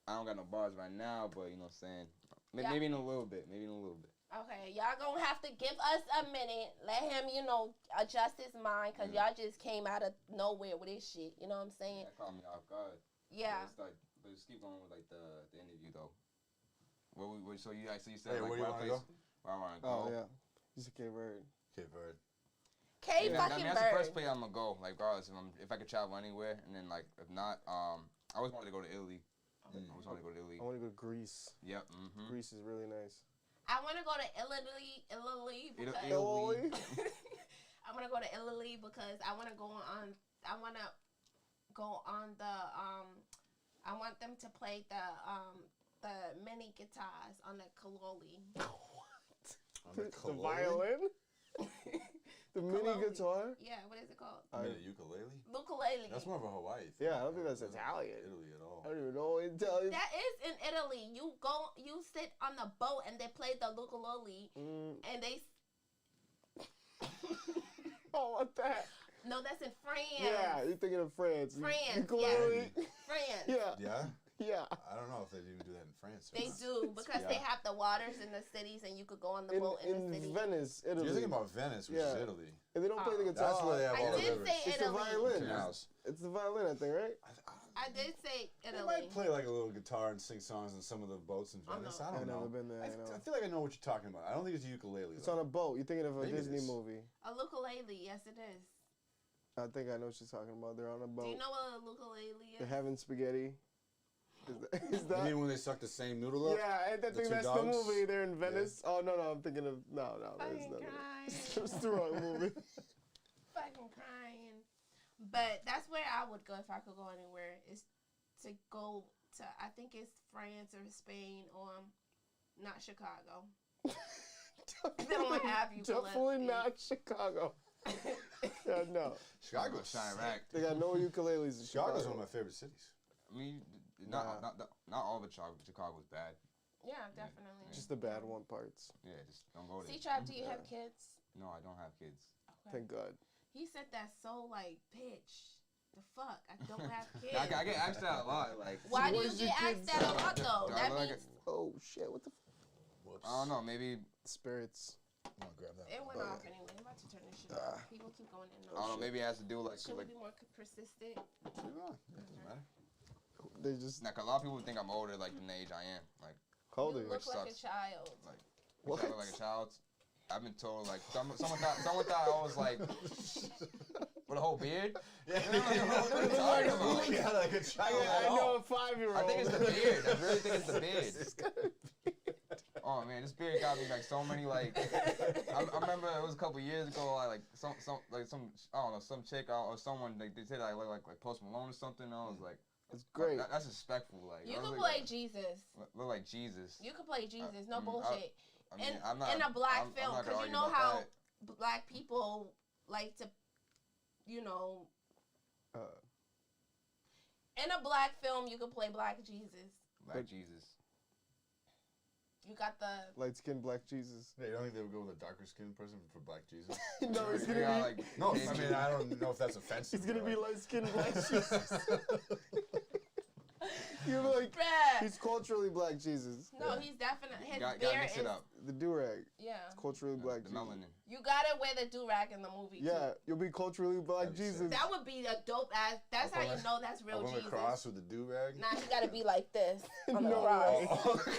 I don't got no bars right now, but you know what I'm saying. Yeah. Maybe in a little bit. Maybe in a little bit. Okay, y'all gonna have to give us a minute. Let him, adjust his mind, because y'all just came out of nowhere with this shit. You know what I'm saying? That caught me off guard. Yeah. But just keep going with like the interview though. So you said Hey, like where do you want to go? Where I want to go. Oh, yeah. You said Cape Verde. Cape Verde. K Yeah, fucking that's the bird. first place I'm gonna go. Like, regardless if I could travel anywhere, and then like if not, I always wanted to go to Italy. I always wanted to go to Italy. I want to go to Greece. Yep. Greece is really nice. I want to go to Italy because Italy. I want to go to Italy because I want to go on. I want to go on the. I want them to play the mini guitars on the ukulele. On the The violin? The mini Ukulele. guitar? Yeah, what is it called? You mean a ukulele? Ukulele. That's more of a Hawaii thing. Yeah, I don't think that's Italian. Italy at all. I don't even know Italian. That is in Italy. You sit on the boat and they play the ukulele and they. Oh, what that? No, that's in France. Yeah, you're thinking of France. France, Ukulele. France. Yeah. Yeah? Yeah. I don't know if they even do that in France. or They not. do because they have the waters in the cities and you could go on the boat in the city. Venice, Italy. You're thinking about Venice, which Yeah. is Italy. And they don't play the guitar. That's where they have I all the did rivers. say It's the Italy. violin. Canals. It's the violin, I think, right? I did say They Italy. might play like a little guitar and sing songs on some of the boats in Oh, Venice. no. I don't I've know. never been there. I, I know. I feel like I know what you're talking about. I don't think it's a ukulele. It's though. on a boat. You're thinking of a Maybe it Disney is. movie. A ukulele, yes it is. I think I know what she's talking about. They're on a boat. Do you know what a ukulele They're is? having spaghetti. Is You that? mean when they suck the same noodle up? Yeah, I think two that's the dogs? movie. They're in Venice. Oh no, I'm thinking of no. That's Fucking not crying. it. It's the wrong movie. Fucking crying. But that's where I would go if I could go anywhere. Is to go to I think it's France or Spain or not Chicago. They don't have Definitely ukuleles. not Chicago. Yeah, no. Chicago's Chirac. They got no ukuleles in Chicago's Chicago. one of my favorite cities. I mean, Nah. not all of Chicago's bad. Yeah, definitely. Just the bad one parts. Yeah, just don't go there. C-Trap, do you have kids? No, I don't have kids. Okay. Thank God. He said that so like, bitch. The fuck? I don't have kids. I get asked that a lot. Like, Why do you Where's your get asked kids? that a lot though? Do I That look like means Oh shit! What the Whoops. I don't know. Maybe spirits? I'm gonna grab that. it went Oh, yeah. off anyway. I'm about to turn this shit off. People keep going in. I don't know. Maybe it has to do with Should we like be more persistent? Leave it on. It doesn't matter. They just like a lot of people think I'm older like than the age I am. Like, how old are You you? look like a sucks. child. like What? I look like a child. I've been told like someone thought I was like with a whole beard. Yeah. You know what I'm talking about? Yeah, like a child. I know a 5-year-old. I think it's the beard. I really think it's the beard. Oh man, this beard got me like so many like. I remember it was a couple years ago. Like some I don't know, some chick or someone like they said I look like Post Malone or something. And I was like, It's great. That's respectful. Like You I was can like, play Jesus. Look like Jesus. You can play Jesus. No mm, bullshit. I mean, in, I'm not in a black I'm film, not gonna because you argue know about how that. black people like to, you know, in a black film, you could play Black Jesus. Black Jesus. You got the light-skinned Black Jesus. Yeah, you don't think they would go with a darker skinned person for Black Jesus? No, it's gonna be like, no, I mean, I don't know if that's offensive. It's gonna be like, light-skinned Black Jesus. You're like, bruh. he's culturally Black Jesus. No, he's definitely his gotta beard mix is it up. The do-rag. yeah. It's culturally Black The Jesus. melanin. You gotta wear the do-rag in the movie. Yeah, too. you'll be culturally Black That'd be sick. Jesus. That would be a dope ass. That's how you know that's I real went Jesus. across with the do-rag. Nah, he gotta be like this on the No cross. way.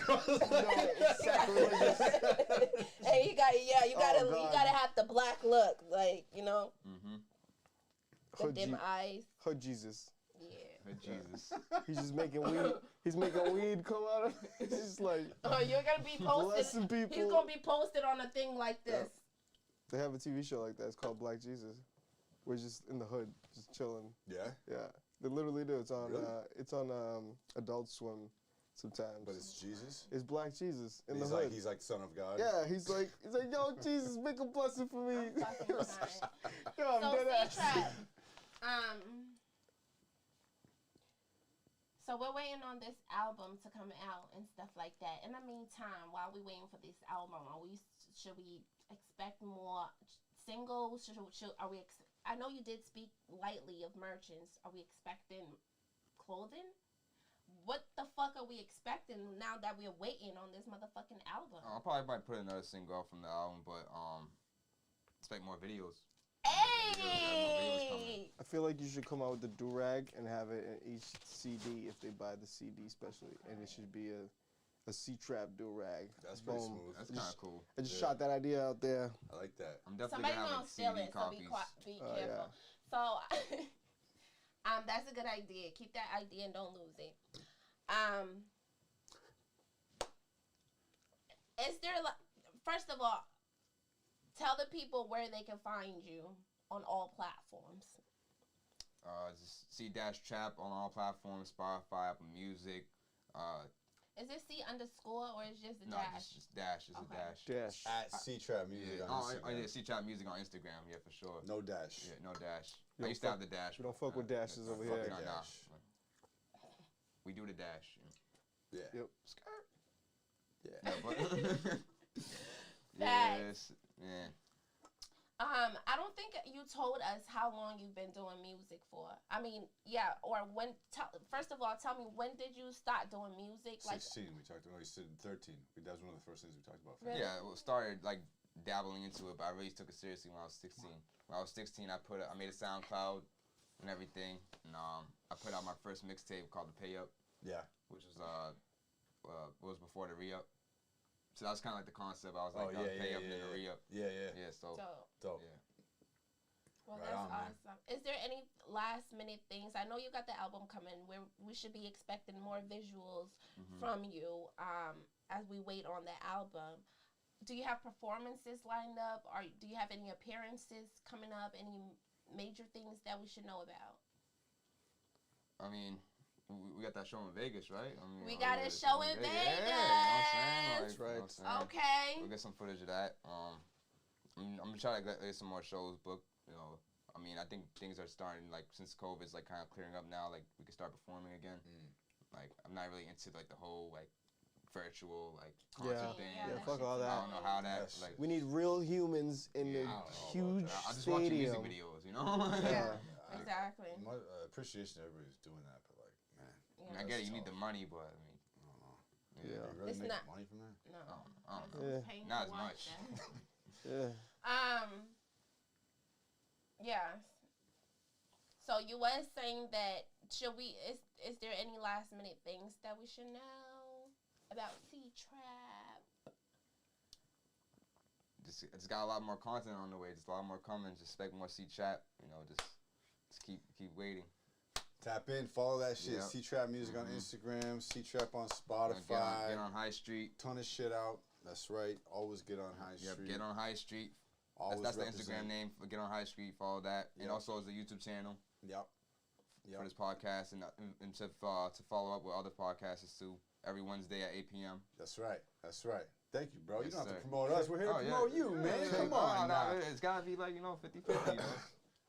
No, exactly like this. Hey, you gotta God. have the black look, like, you know, Mm-hmm. the Hood, dim eyes. Hood Jesus. Yeah. Jesus. He's just making weed. He's making weed come out of. He's just like Oh, you're gonna be blessing posted. people. He's gonna be posted on a thing like this. They have a TV show like that. It's called Black Jesus. We're just in the hood, just chilling. Yeah, Yeah, they literally do. It's on. Really? It's on Adult Swim. Sometimes. but it's Jesus. It's Black Jesus in He's the like hood. he's like Son of God. Yeah, he's like, yo, Jesus, make a blessing for me. I'm fucking crying. Yo, I'm So dead ass. C-Trap, so we're waiting on this album to come out and stuff like that. In the meantime, while we waiting for this album, should we expect more singles? I know you did speak lightly of merchants. Are we expecting clothing? What the fuck are we expecting now that we're waiting on this motherfucking album? I'll probably might put another single out from the album, but expect more videos. Hey! I feel like you should come out with the do-rag and have it in each CD if they buy the CD especially. And it should be a C-Trap do-rag. That's pretty Boom. smooth. That's kind of cool. I just Yeah. shot that idea out there. I like that. I'm definitely Somebody gonna have gonna like steal CD it, so copies. be Oh, careful. So, that's a good idea. Keep that idea and don't lose it. Is there first of all, tell the people where they can find you on all platforms. Just C-Trap on all platforms, Spotify, Apple Music. Is it C underscore or is just a No, dash? just dash. Just Okay. a dash. Dash. At C-Trap Music Yeah. on Oh, Instagram. yeah, C-Trap Music on Instagram. Yeah, for sure. No dash. Yeah, no dash. You I don't used to fuck- have the dash. we don't fuck with dashes over fuck here. with Nah, nah. dash. We do the dash. You know. Yeah. Yep. Skirt. Yeah. Yeah, but Facts. yes, yeah. I don't think you told us how long you've been doing music for. I mean, yeah, or when. First of all, tell me, when did you start doing music? 16. We talked about. You said 13. That was one of the first things we talked about. Really? Yeah, well, started like dabbling into it, but I really took it seriously when I was 16. When I was 16, I made a SoundCloud and everything, and I put out my first mixtape called The Pay Up, Yeah. which was before the re-up. So that was kind of like the concept. I was like, Oh, yeah, pay yeah, up yeah, and then a yeah. re-up. Yeah. Yeah, so Dope. yeah. Well, Right that's on, man. awesome. Is there any last minute things? I know you got the album coming. We should be expecting more visuals from you as we wait on the album. Do you have performances lined up? Or do you have any appearances coming up? Any major things that we should know about? I mean, we got that show in Vegas, right? I mean, We got a yeah, show in Yeah, you know what I'm saying? Vegas. Like, you know what I'm saying? Okay. We'll get some footage of that. I'm gonna try to get some more shows booked. You know, I mean, I think things are starting, like, since COVID's like kind of clearing up now. Like, we can start performing again. Like, I'm not really into like the whole like virtual like concert Yeah. thing. Yeah, Yeah, fuck all I that. don't know how that Yes. like. We need real humans in Yeah, the I don't know about huge that. I just watch your music stadium. videos, you know. Yeah. I- Exactly. My appreciation to everybody's doing that, but like, man, I mean, I get it. You need the tough. money, but I mean, I don't know. yeah. Yeah. You really It's make not- money from that? No. I don't know. Yeah. Paying Not to as watch much. that. Yeah. Yeah. So you was saying that is there any last minute things that we should know about C-Trap? Just got a lot more content on the way. Just a lot more coming. Just expect more C-Trap. You know, just keep waiting. Tap in, follow that shit. Yep. C-Trap Music on Instagram, C-Trap on You know, Spotify. get on High Street. Ton of shit out. That's right. Always get on High Yep, Street. get on High Street. Always That's the represent. Instagram name. Get on High Street. Follow that. And Yep. also, the YouTube channel Yep. for this podcast, and to follow up with other podcasts too. every Wednesday at 8 p.m. That's right. That's right. Thank you, bro. Yes, you don't have sir. to promote us. We're here to promote you, man. Yeah, Come on, no, now. it's gotta be like 50-50.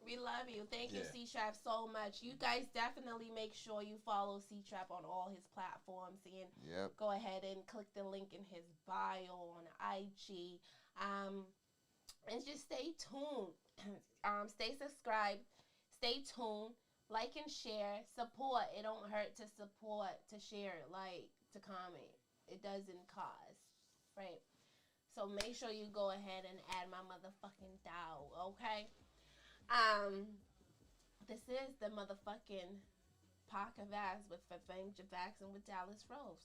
We love you. Thank you, C-Trap, so much. You guys definitely make sure you follow C-Trap on all his platforms and go ahead and click the link in his bio on IG. And just stay tuned. Stay subscribed. Stay tuned. Like and share. Support. It don't hurt to support, to share, like, to comment. It doesn't cost, right? So make sure you go ahead and add my motherfucking dog, okay? This is the motherfucking Podcvst with Fvme, Jvckson with Dvllvs.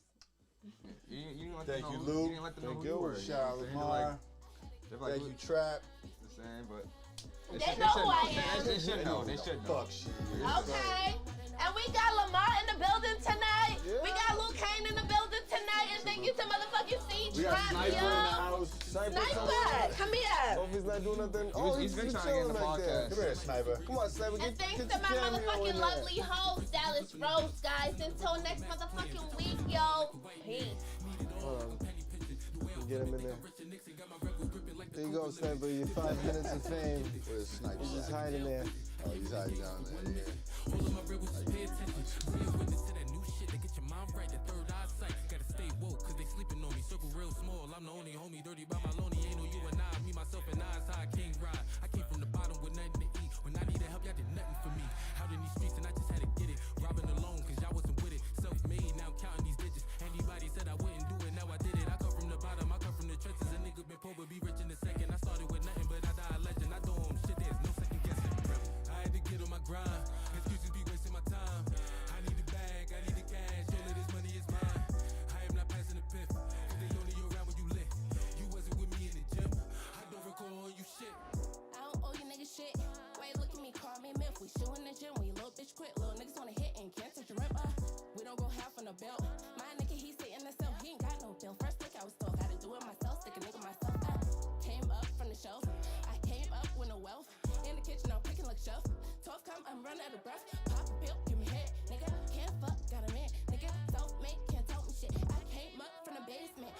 Thank you, Lou. Thank you. Shout out Lamar. Thank you, Trap. The same, but they know who I am. They should know. They should know. Fuck shit. Okay. And we got Lamar in the building tonight. Yeah. We got Luke Kane in the building tonight. And thank you to motherfucking C-Trap, yo. Sniper, come here. Hope he's not doing nothing. He's been trying to get in the podcast. Come here, Sniper. Come on, Sniper. And thanks to my motherfucking lovely host, Dvllvs, guys. Until next motherfucking week, yo. Peace. Get him in there. There you go, Sniper. Your 5 minutes of fame. Where's Sniper? He's just hiding there. Oh, he's hiding down there, yeah. Circle real small, I'm the only homie dirty by my lonely. Ain't no you and I, me, myself, and I, is how I came ride. I came from the bottom with nothing to eat. When I needed help, y'all did nothing for me. Out in these streets and I just had to get it. Robbing alone, cause y'all wasn't with it. Self-made, now I'm counting these digits. Anybody said I wouldn't do it, now I did it. I come from the bottom, I come from the trenches. A nigga been poor but be rich in a second. I started with nothing, but I died a legend. I do shit, there's no second guessing. I had to get on my grind. Excuses be wasting my time. I need the bag, I need the cash. Only this money is mine. I am not passing the piff. They only around when you lit. You wasn't with me in the gym. I don't recall you shit. I don't owe you niggas shit. Why you look at me, call me a myth? We shootin' the gym, we little bitch quit. Little niggas wanna hit and can't touch your rip. We don't go half on the belt. My nigga, he sit in the cell, he ain't got no bill. First look, I was told, had to do it myself, stick a nigga myself. I came up from the shelf, I came up with no wealth. In the kitchen, I'm picking like shelf. 12 come, I'm running out of breath. Pop a pill, give me head, nigga. Can't fuck, got a man, nigga. Self-made, can't tell me shit. I came up from the basement,